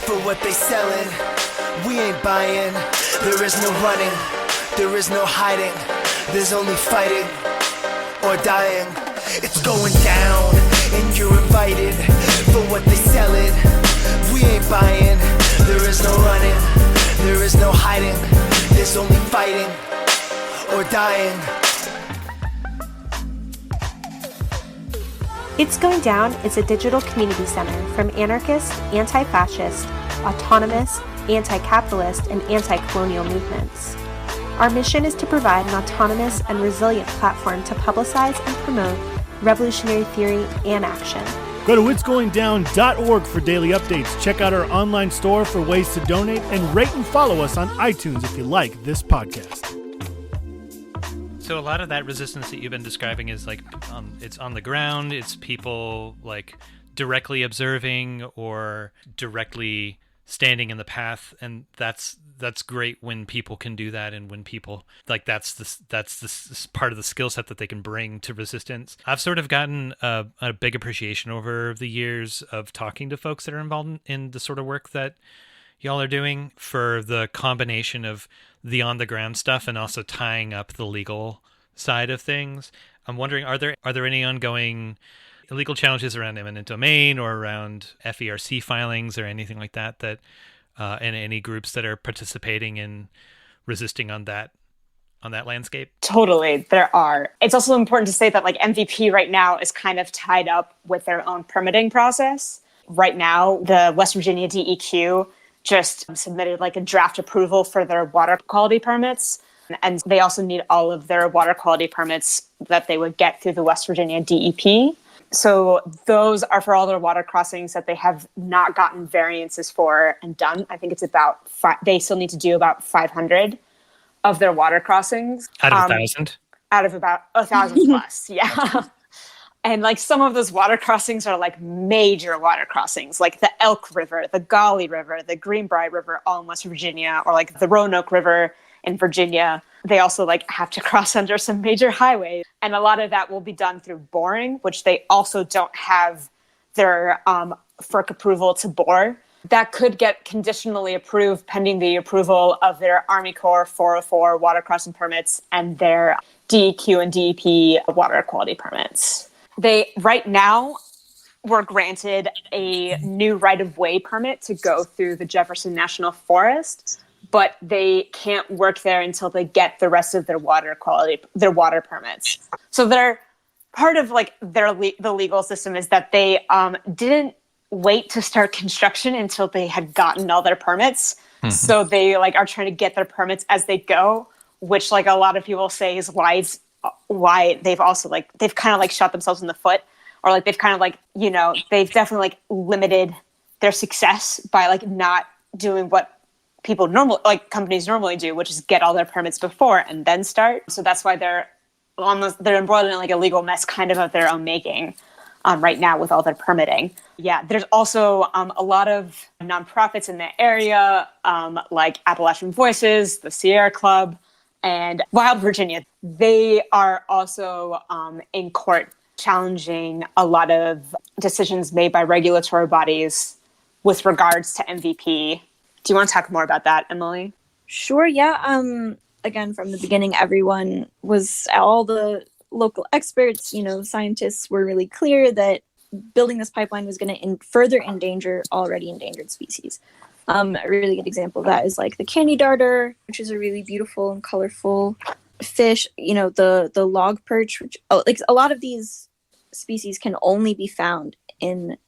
for what they selling. We ain't buying. There is no running. There is no hiding. There's only fighting or dying. It's going down, and you're invited for what they selling. We ain't buying. There is no running. There is no hiding. There's only fighting or dying. It's Going Down is a digital community center from anarchist, anti-fascist, autonomous, anti-capitalist, and anti-colonial movements. Our mission is to provide an autonomous and resilient platform to publicize and promote revolutionary theory and action. Go to itsgoingdown.org for daily updates. Check out our online store for ways to donate, and rate and follow us on iTunes if you like this podcast. So a lot of that resistance that you've been describing is like it's on the ground. It's people like directly observing or directly standing in the path, and that's great when people can do that, and when people like that's this part of the skill set that they can bring to resistance. I've sort of gotten a big appreciation over the years of talking to folks that are involved in the sort of work that y'all are doing, for the combination of the on the ground stuff and also tying up the legal side of things. I'm wondering, are there any ongoing illegal challenges around eminent domain or around FERC filings or anything like that and any groups that are participating in resisting on that landscape? Totally, there are. It's also important to say that like MVP right now is kind of tied up with their own permitting process. Right now, the West Virginia DEQ just submitted like a draft approval for their water quality permits. And they also need all of their water quality permits that they would get through the West Virginia DEP. So those are for all their water crossings that they have not gotten variances for and done. I think it's about they still need to do about 500 of their water crossings. Out of 1,000? Out of about 1,000 plus, yeah. And like some of those water crossings are like major water crossings, like the Elk River, the Gauley River, the Greenbrier River, all in West Virginia, or like the Roanoke River in Virginia. They also like have to cross under some major highways. And a lot of that will be done through boring, which they also don't have their FERC approval to bore. That could get conditionally approved pending the approval of their Army Corps 404 water crossing permits and their DEQ and DEP water quality permits. They right now were granted a new right-of-way permit to go through the Jefferson National Forest, but they can't work there until they get the rest of their water permits. So they're part of like the legal system is that they didn't wait to start construction until they had gotten all their permits. Mm-hmm. So they like are trying to get their permits as they go, which like a lot of people say is why they've also like they've kind of like shot themselves in the foot, or like they've kind of like, you know, they've definitely like limited their success by like not doing what companies normally do, which is get all their permits before and then start. So that's why they're embroiled in like a legal mess kind of their own making right now with all their permitting. Yeah, there's also a lot of nonprofits in the area, like Appalachian Voices, the Sierra Club, and Wild Virginia. They are also in court challenging a lot of decisions made by regulatory bodies with regards to MVP. Do you want to talk more about that, Emily? Sure, yeah. Again, from the beginning, all the local experts, scientists were really clear that building this pipeline was going to further endanger already endangered species. A really good example of that is like the candy darter, which is a really beautiful and colorful fish. The log perch, which like a lot of these species can only be found in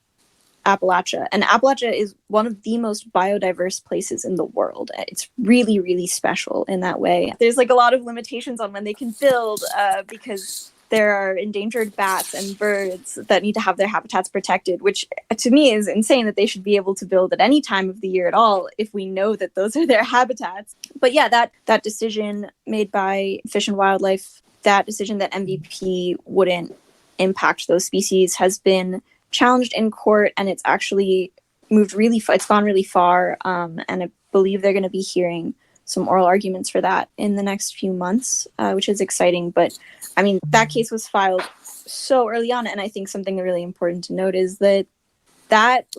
Appalachia, and Appalachia is one of the most biodiverse places in the world. It's really, really special in that way. There's like a lot of limitations on when they can build because there are endangered bats and birds that need to have their habitats protected, which to me is insane that they should be able to build at any time of the year at all if we know that those are their habitats. But yeah, that decision made by Fish and Wildlife, that decision that MVP wouldn't impact those species has been challenged in court, and it's actually it's gone really far, and I believe they're going to be hearing some oral arguments for that in the next few months, which is exciting. But I mean, that case was filed so early on, and I think something really important to note is that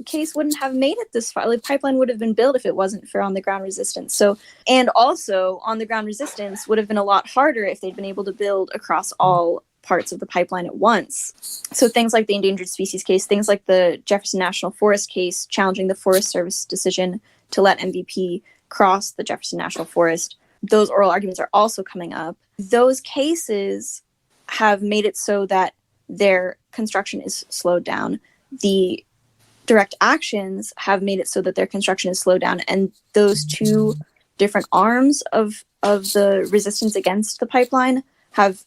case wouldn't have made it this far. The pipeline would have been built if it wasn't for on-the-ground resistance. And also on-the-ground resistance would have been a lot harder if they'd been able to build across all parts of the pipeline at once. So things like the endangered species case, things like the Jefferson National Forest case challenging the Forest Service decision to let MVP cross the Jefferson National Forest, those oral arguments are also coming up. Those cases have made it so that their construction is slowed down. The direct actions have made it so that their construction is slowed down, and those two different arms of the resistance against the pipeline have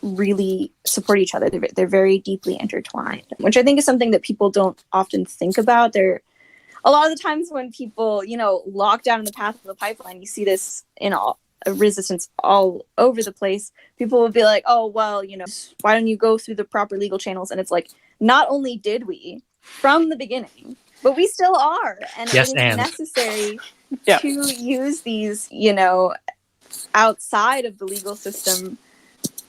really support each other. They're very deeply intertwined, which I think is something that people don't often think about. A lot of the times when people, lock down in the path of the pipeline, you see this in resistance all over the place. People will be like, oh, well, why don't you go through the proper legal channels? And it's like, not only did we from the beginning, but we still are. And yes, it is necessary to use these, outside of the legal system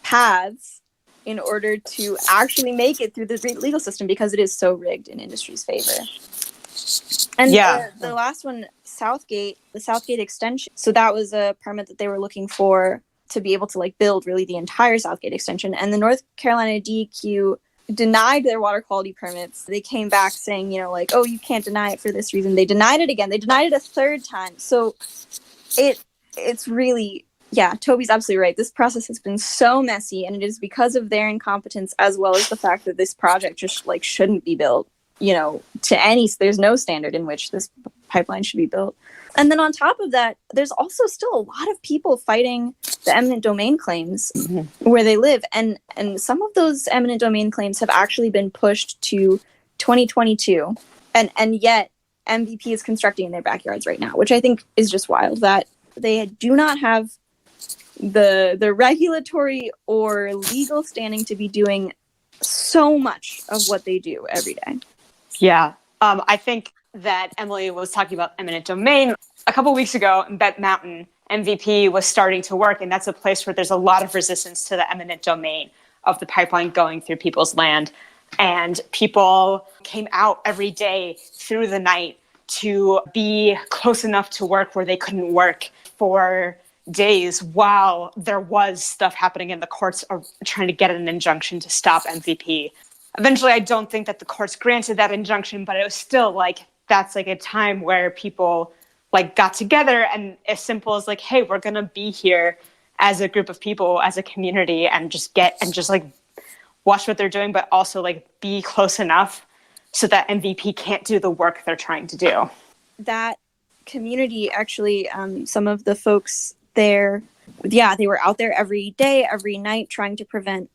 paths in order to actually make it through the legal system, because it is so rigged in industry's favor. And the last one, the Southgate extension. So that was a permit that they were looking for to be able to like build really the entire Southgate extension. And the North Carolina DEQ denied their water quality permits. They came back saying, oh, you can't deny it for this reason. They denied it again. They denied it a third time. So it's really, Toby's absolutely right. This process has been so messy, and it is because of their incompetence, as well as the fact that this project just like shouldn't be built, there's no standard in which this pipeline should be built. And then on top of that, there's also still a lot of people fighting the eminent domain claims where they live. And some of those eminent domain claims have actually been pushed to 2022. And yet MVP is constructing in their backyards right now, which I think is just wild, that they do not have the regulatory or legal standing to be doing so much of what they do every day. Yeah. I think that Emily was talking about eminent domain. A couple weeks ago in Bet Mountain, MVP was starting to work, and that's a place where there's a lot of resistance to the eminent domain of the pipeline going through people's land. And people came out every day through the night to be close enough to work where they couldn't work for days while there was stuff happening in the courts trying to get an injunction to stop MVP. Eventually, I don't think that the courts granted that injunction, but it was still like, that's like a time where people like got together and as simple as like, hey, we're going to be here as a group of people, as a community, and just like watch what they're doing, but also like be close enough so that MVP can't do the work they're trying to do. That community, actually, some of the folks there, they were out there every day, every night, trying to prevent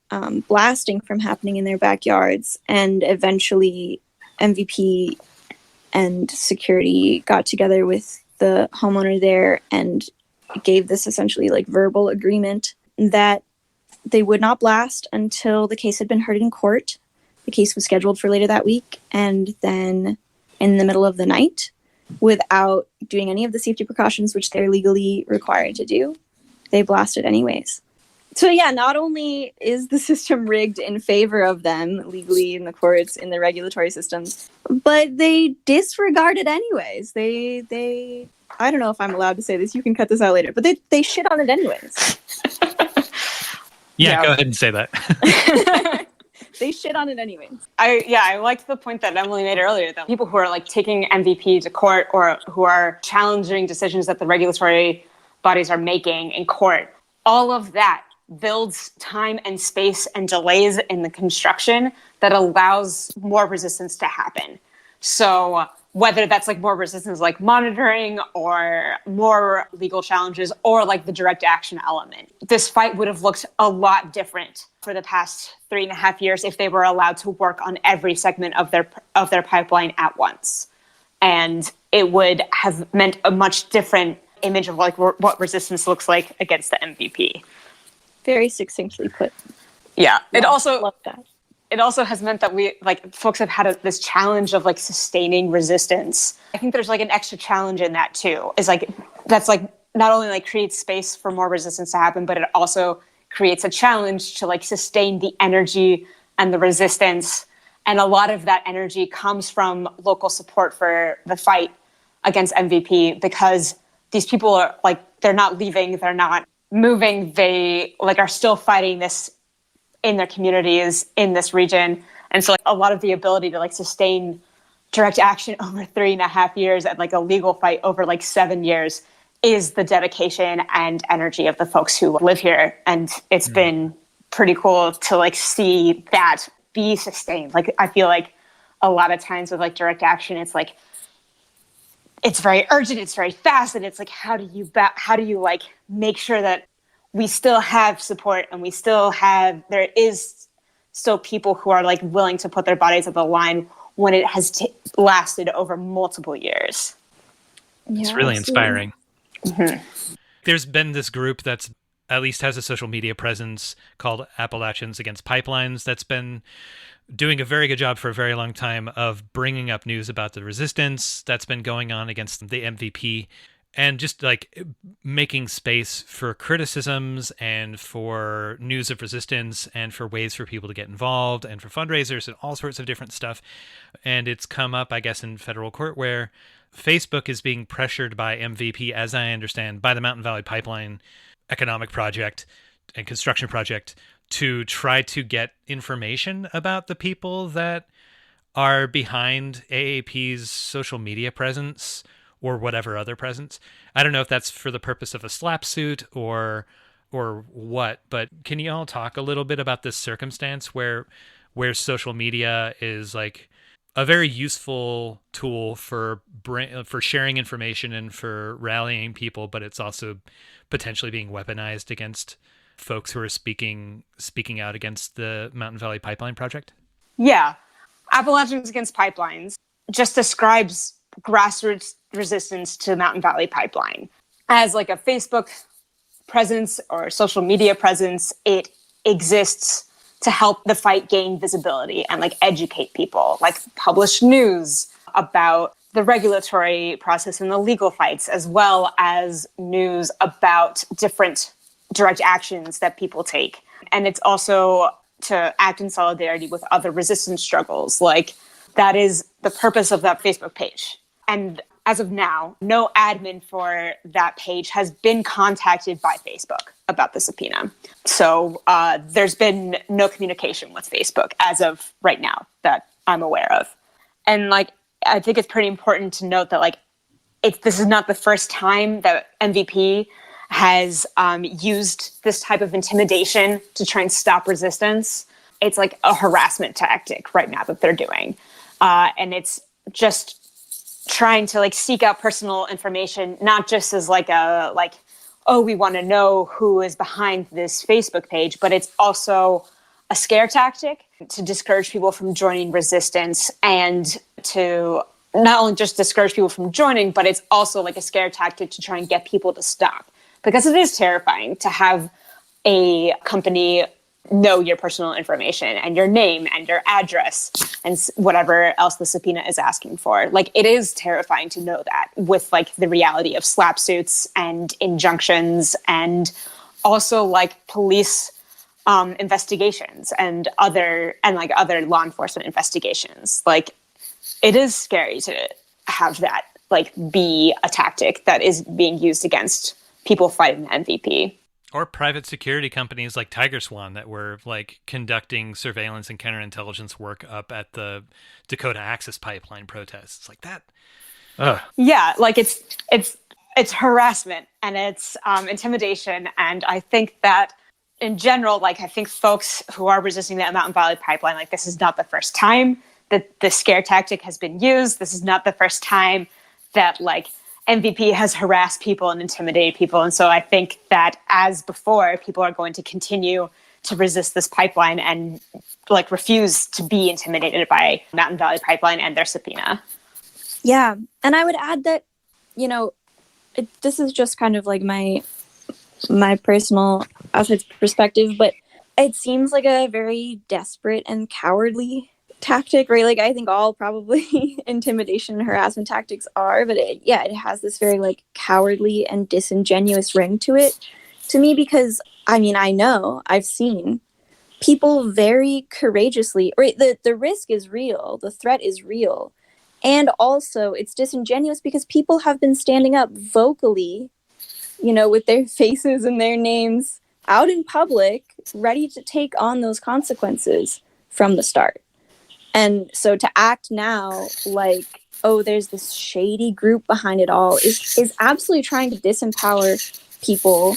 blasting from happening in their backyards. And eventually MVP and security got together with the homeowner there and gave this essentially like verbal agreement that they would not blast until the case had been heard in court. The case was scheduled for later that week. And then in the middle of the night, without doing any of the safety precautions, which they're legally required to do, they blasted anyways. So yeah, not only is the system rigged in favor of them legally in the courts, in the regulatory systems, but they disregard it anyways. They I don't know if I'm allowed to say this, you can cut this out later, but they shit on it anyways. Yeah, go ahead and say that. They shit on it anyways. I liked the point that Emily made earlier, that people who are like taking MVP to court or who are challenging decisions that the regulatory bodies are making in court, all of that builds time and space and delays in the construction that allows more resistance to happen. So whether that's like more resistance, like monitoring or more legal challenges or like the direct action element, this fight would have looked a lot different for the past 3.5 years if they were allowed to work on every segment of their pipeline at once. And it would have meant a much different image of like what resistance looks like against the MVP. Very succinctly put. Yeah. Love that. It also has meant that we, like, folks have had this challenge of like sustaining resistance. I think there's like an extra challenge in that too. Is like, that's like not only like creates space for more resistance to happen, but it also creates a challenge to like sustain the energy and the resistance. And a lot of that energy comes from local support for the fight against MVP, because these people are like, they're not leaving, they're not moving, they like are still fighting this in their communities in this region. And so like a lot of the ability to like sustain direct action over 3.5 years and like a legal fight over like 7 years is the dedication and energy of the folks who live here. And it's been pretty cool to like see that be sustained. Like I feel like a lot of times with like direct action, it's like, it's very urgent, it's very fast, and it's like, how do you like make sure that we still have support and there is still people who are like willing to put their bodies on the line when it has lasted over multiple years. It's really inspiring. Mm-hmm. There's been this group that's at least has a social media presence called Appalachians Against Pipelines that's been doing a very good job for a very long time of bringing up news about the resistance that's been going on against the MVP and just like making space for criticisms and for news of resistance and for ways for people to get involved and for fundraisers and all sorts of different stuff. And it's come up, I guess, in federal court where Facebook is being pressured by MVP, as I understand, by the Mountain Valley Pipeline economic project and construction project to try to get information about the people that are behind AAP's social media presence or whatever other presence. I don't know if that's for the purpose of a slap suit or what, but can you all talk a little bit about this circumstance where social media is like a very useful tool for sharing information and for rallying people, but it's also potentially being weaponized against folks who are speaking out against the Mountain Valley Pipeline project? Yeah. Appalachians Against Pipelines just describes grassroots resistance to Mountain Valley Pipeline. As like a Facebook presence or social media presence, it exists to help the fight gain visibility and like educate people, like publish news about the regulatory process and the legal fights, as well as news about different direct actions that people take. And it's also to act in solidarity with other resistance struggles. Like, that is the purpose of that Facebook page. And as of now, no admin for that page has been contacted by Facebook about the subpoena. So there's been no communication with Facebook as of right now that I'm aware of. And like, I think it's pretty important to note that like, this is not the first time that MVP has used this type of intimidation to try and stop resistance. It's like a harassment tactic right now that they're doing. And it's just trying to like seek out personal information, not just as like oh, we want to know who is behind this Facebook page, but it's also a scare tactic to discourage people from joining resistance, and to not only just discourage people from joining, but it's also like a scare tactic to try and get people to stop. Because it is terrifying to have a company know your personal information and your name and your address and whatever else the subpoena is asking for. Like, it is terrifying to know that, with like the reality of slap suits and injunctions and also like police investigations and other law enforcement investigations. Like, it is scary to have that like be a tactic that is being used against people fighting the MVP. Or private security companies like Tiger Swan that were like conducting surveillance and counterintelligence work up at the Dakota Access Pipeline protests. Like that. Ugh. Yeah, like it's harassment and it's intimidation. And I think that in general, like, I think folks who are resisting the Mountain Valley Pipeline, like, this is not the first time that the scare tactic has been used. This is not the first time that like MVP has harassed people and intimidated people. And so I think that, as before, people are going to continue to resist this pipeline and like refuse to be intimidated by Mountain Valley Pipeline and their subpoena. Yeah. And I would add that, you know, this is just kind of like my personal outside perspective, but it seems like a very desperate and cowardly tactic, right? Like, I think all probably intimidation and harassment tactics are, but it has this very like cowardly and disingenuous ring to it to me, because I mean, I've seen people very courageously, right? The risk is real, the threat is real, and also it's disingenuous because people have been standing up vocally, you know, with their faces and their names out in public, ready to take on those consequences from the start. And so to act now like, oh, there's this shady group behind it all is absolutely trying to disempower people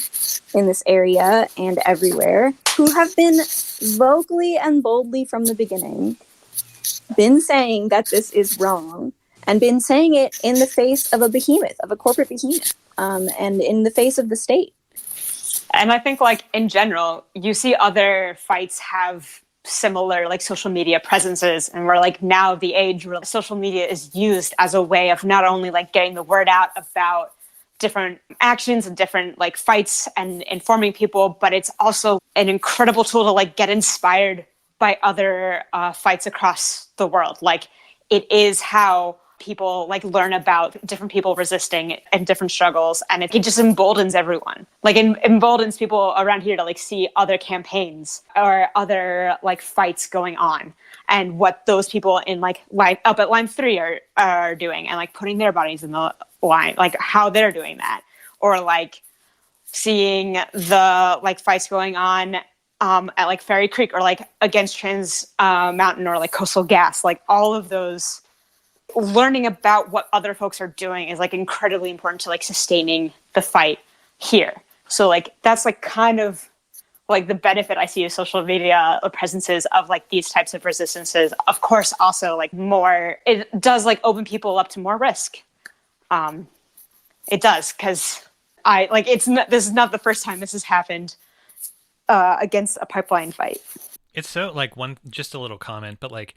in this area and everywhere who have been vocally and boldly from the beginning been saying that this is wrong, and been saying it in the face of a behemoth, of a corporate behemoth, and in the face of the state. And I think, like, in general, you see other fights have similar like social media presences, and we're like now the age where social media is used as a way of not only like getting the word out about different actions and different like fights and informing people, but it's also an incredible tool to like get inspired by other fights across the world. Like, it is how people like learn about different people resisting and different struggles, and it just emboldens everyone. Like, it emboldens people around here to like see other campaigns or other like fights going on, and what those people in like up at line 3 are doing, and like putting their bodies in the line, like how they're doing that, or like seeing the like fights going on at like Ferry Creek, or like against Trans Mountain, or like Coastal Gas. Like, all of those, learning about what other folks are doing is like incredibly important to like sustaining the fight here. So like, that's like kind of like the benefit I see of social media presences of like these types of resistances. Of course, also like more, it does like open people up to more risk. It does, because this is not the first time this has happened against a pipeline fight. It's so like just a little comment, but like,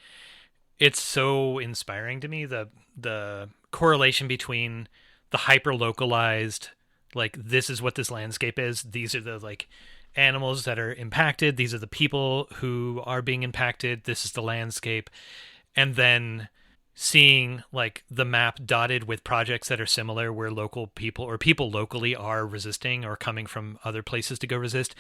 it's so inspiring to me, the correlation between the hyper localized, like, this is what this landscape is, these are the like animals that are impacted. These are the people who are being impacted. This is the landscape. And then seeing like the map dotted with projects that are similar where local people or people locally are resisting or coming from other places to go resist,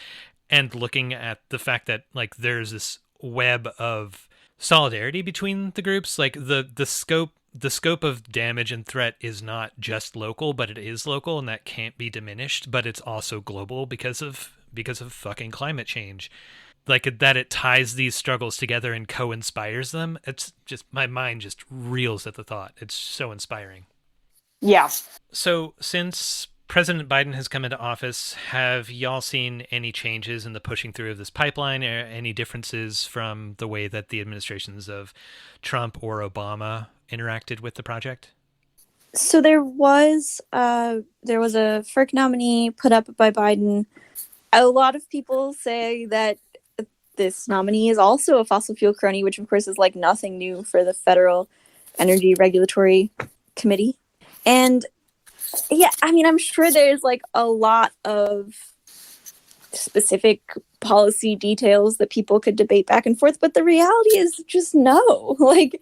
and looking at the fact that like there's this web of solidarity between the groups. Like the scope of damage and threat is not just local, but it is local, and that can't be diminished, but it's also global because of fucking climate change. Like that it ties these struggles together and co-inspires them. It's just, my mind just reels at the thought. It's so inspiring. Yeah. So since President Biden has come into office, have y'all seen any changes in the pushing through of this pipeline, or any differences from the way that the administrations of Trump or Obama interacted with the project? So there was a FERC nominee put up by Biden. A lot of people say that this nominee is also a fossil fuel crony, which of course is like nothing new for the Federal Energy Regulatory Committee. And yeah, I mean, I'm sure there's like a lot of specific policy details that people could debate back and forth, but the reality is just no. Like,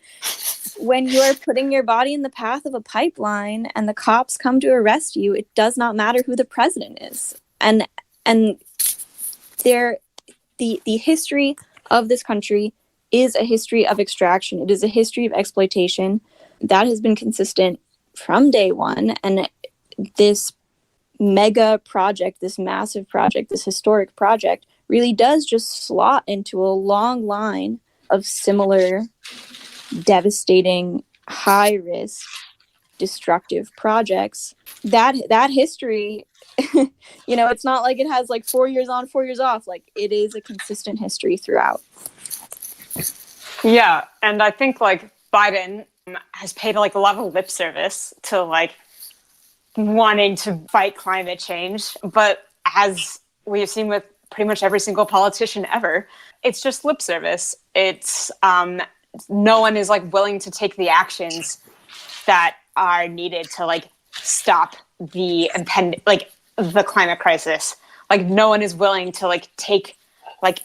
when you are putting your body in the path of a pipeline and the cops come to arrest you, it does not matter who the president is. And the history of this country is a history of extraction. It is a history of exploitation that has been consistent from day one. And this mega project, this massive project, this historic project really does just slot into a long line of similar, devastating, high-risk, destructive projects. That history, it's not like it has like 4 years on, 4 years off. Like, it is a consistent history throughout. Yeah, and I think like Biden has paid like a lot of lip service to like wanting to fight climate change, but as we have seen with pretty much every single politician ever, it's just lip service. It's no one is like willing to take the actions that are needed to like stop the the climate crisis. Like, no one is willing to like take like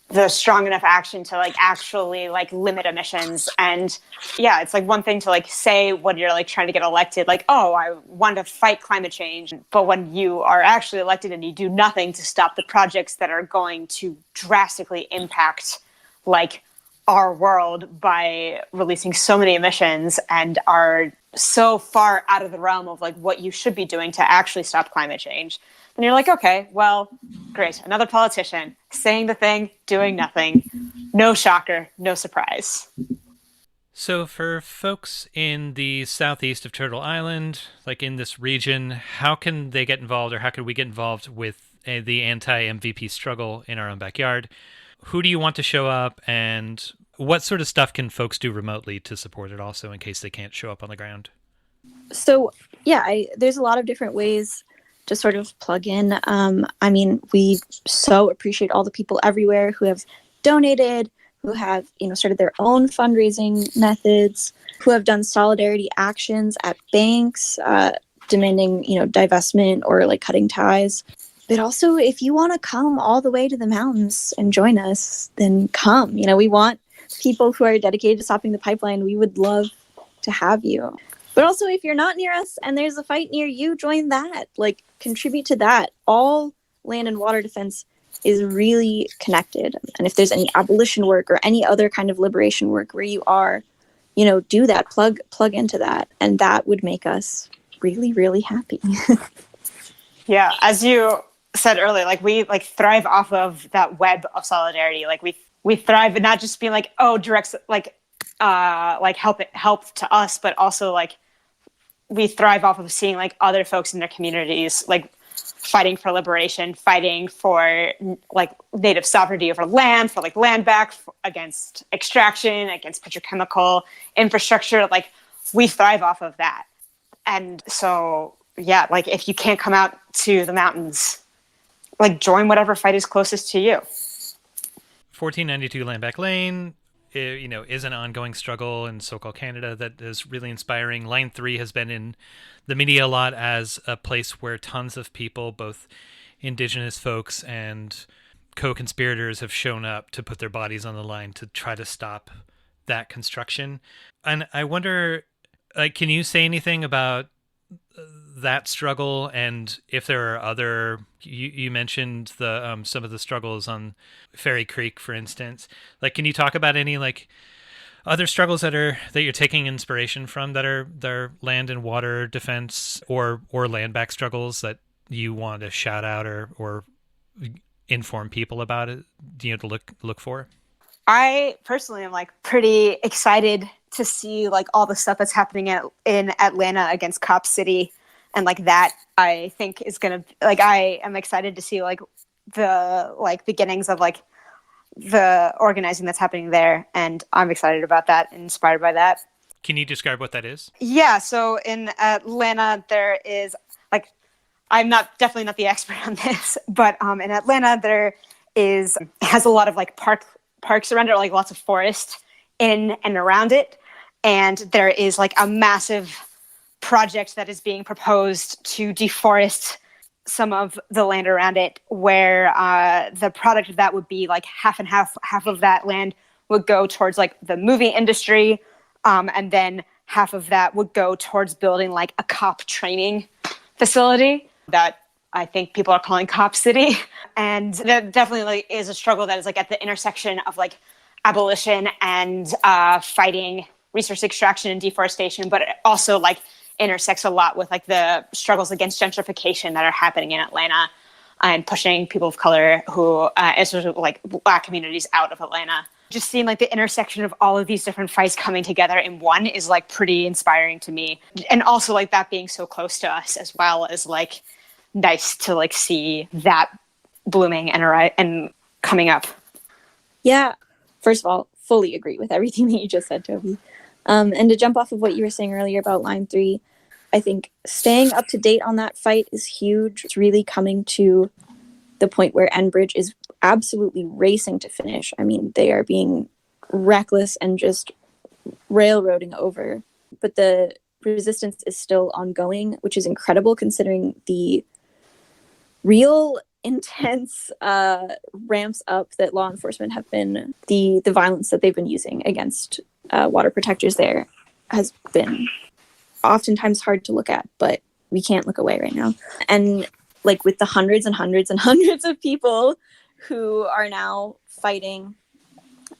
the strong enough action to like actually like limit emissions. And yeah, it's like one thing to like say when you're like trying to get elected, like, oh, I want to fight climate change. But when you are actually elected and you do nothing to stop the projects that are going to drastically impact like our world by releasing so many emissions and are so far out of the realm of like what you should be doing to actually stop climate change, then you're like, okay, well, great. Another politician saying the thing, doing nothing. No shocker, no surprise. So for folks in the southeast of Turtle Island, like in this region, how can they get involved, or how can we get involved with the anti-MVP struggle in our own backyard? Who do you want to show up, and what sort of stuff can folks do remotely to support it also in case they can't show up on the ground? So yeah, there's a lot of different ways to sort of plug in. I mean, we so appreciate all the people everywhere who have donated, who have, started their own fundraising methods, who have done solidarity actions at banks, demanding, divestment or like cutting ties. But also, if you want to come all the way to the mountains and join us, then come. We want people who are dedicated to stopping the pipeline. We would love to have you. But also, if you're not near us and there's a fight near you, join that. Like, contribute to that. All land and water defense is really connected. And if there's any abolition work or any other kind of liberation work where you are, do that. Plug into that. And that would make us really, really happy. Yeah, as you said earlier, like we like thrive off of that web of solidarity. Like we thrive in not just being like, oh, direct like help to us, but also like we thrive off of seeing like other folks in their communities like fighting for liberation, fighting for like native sovereignty over land, for like land back, against extraction, against petrochemical infrastructure. Like, we thrive off of that. And so yeah, like if you can't come out to the mountains, like join whatever fight is closest to you. 1492 Landback Lane, is an ongoing struggle in so-called Canada that is really inspiring. Line 3 has been in the media a lot as a place where tons of people, both indigenous folks and co-conspirators have shown up to put their bodies on the line to try to stop that construction. And I wonder, like, can you say anything about that struggle, and if there are other, you mentioned the some of the struggles on Ferry Creek, for instance. Like, can you talk about any like other struggles that you're taking inspiration from that are land and water defense or land back struggles that you want to shout out or inform people about it, to look for? I personally am like pretty excited to see like all the stuff that's happening in Atlanta against Cop City, and like that I think is gonna, like, I am excited to see like the like beginnings of like the organizing that's happening there, and I'm excited about that and inspired by that. Can you describe what that is? Yeah, so in Atlanta there is like, I'm definitely not the expert on this, but in Atlanta there has a lot of like parks around it, like lots of forest in and around it, and there is like a massive project that is being proposed to deforest some of the land around it, where the product of that would be like half and half. Half of that land would go towards like the movie industry, and then half of that would go towards building like a cop training facility that I think people are calling Cop City. And that definitely like is a struggle that is like at the intersection of like abolition and fighting resource extraction and deforestation, but it also like intersects a lot with like the struggles against gentrification that are happening in Atlanta and pushing people of color who, especially like Black communities, out of Atlanta. Just seeing like the intersection of all of these different fights coming together in one is like pretty inspiring to me. And also like that being so close to us, as well as like nice to like see that blooming and coming up. Yeah. First of all, fully agree with everything that you just said, Toby. And to jump off of what you were saying earlier about Line 3, I think staying up to date on that fight is huge. It's really coming to the point where Enbridge is absolutely racing to finish. I mean, they are being reckless and just railroading over. But the resistance is still ongoing, which is incredible considering the real intense ramps up that law enforcement have been, the violence that they've been using against water protectors there has been oftentimes hard to look at, but we can't look away right now. And like with the hundreds and hundreds and hundreds of people who are now fighting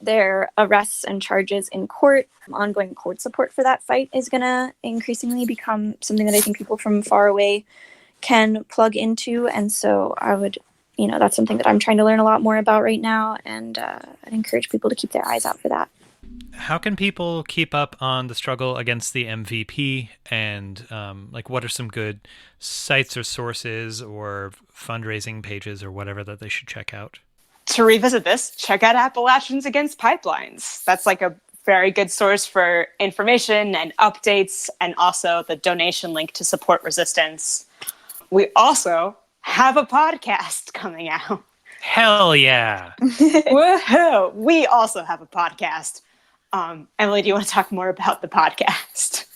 their arrests and charges in court, ongoing court support for that fight is going to increasingly become something that I think people from far away can plug into. And so I would, that's something that I'm trying to learn a lot more about right now. And I'd encourage people to keep their eyes out for that. How can people keep up on the struggle against the MVP, and like what are some good sites or sources or fundraising pages or whatever that they should check out? To revisit this, check out Appalachians Against Pipelines. That's like a very good source for information and updates, and also the donation link to support resistance. We also have a podcast coming out. Hell yeah. Woohoo! We also have a podcast. Emily, do you want to talk more about the podcast?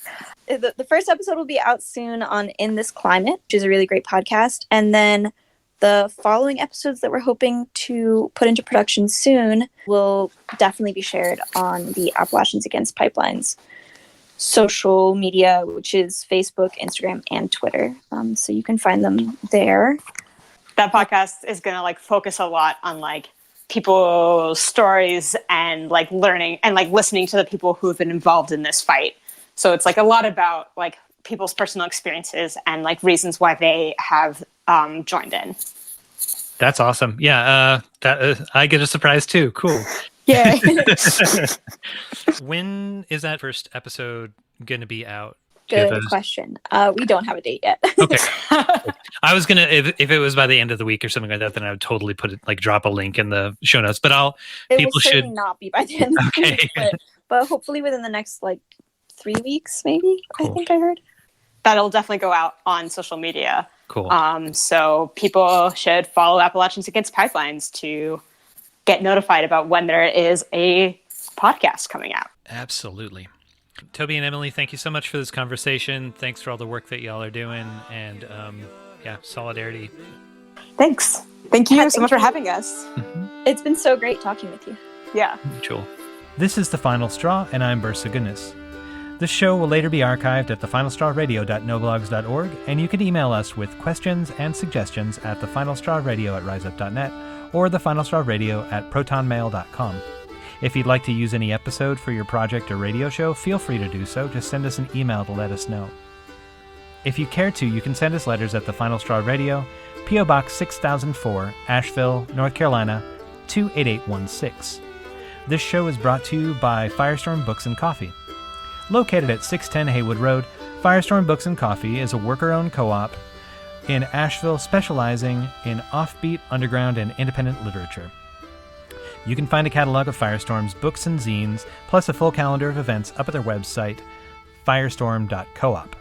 The first episode will be out soon on In This Climate, which is a really great podcast. And then the following episodes that we're hoping to put into production soon will definitely be shared on the Appalachians Against Pipelines social media, which is Facebook, Instagram, and Twitter. So you can find them there. That podcast is going to like focus a lot on like people's stories and like learning and like listening to the people who have been involved in this fight. So it's like a lot about like people's personal experiences and like reasons why they have joined in. That's awesome. Yeah, I get a surprise too. Cool. Yeah. When is that first episode going to be out? Good question. We don't have a date yet. Okay. I was gonna, if it was by the end of the week or something like that, then I would totally put it, like drop a link in the show notes. But It will certainly not be by the end of the week, but hopefully within the next like 3 weeks, maybe. Cool. I think I heard. That'll definitely go out on social media. Cool. So people should follow Appalachians Against Pipelines to get notified about when there is a podcast coming out. Absolutely. Toby and Emily, thank you so much for this conversation. Thanks for all the work that y'all are doing, and solidarity. Thanks. Thank you so much for having us. It's been so great talking with you. Yeah. Mutual. This is The Final Straw, and I'm Bursa Guinness. This show will later be archived at thefinalstrawradio.noblogs.org, and you can email us with questions and suggestions at thefinalstrawradio@riseup.net or thefinalstrawradio@protonmail.com. If you'd like to use any episode for your project or radio show, feel free to do so. Just send us an email to let us know. If you care to, you can send us letters at The Final Straw Radio, P.O. Box 6004, Asheville, North Carolina, 28816. This show is brought to you by Firestorm Books and Coffee. Located at 610 Haywood Road, Firestorm Books and Coffee is a worker-owned co-op in Asheville specializing in offbeat, underground, and independent literature. You can find a catalog of Firestorm's books and zines, plus a full calendar of events up at their website, firestorm.coop.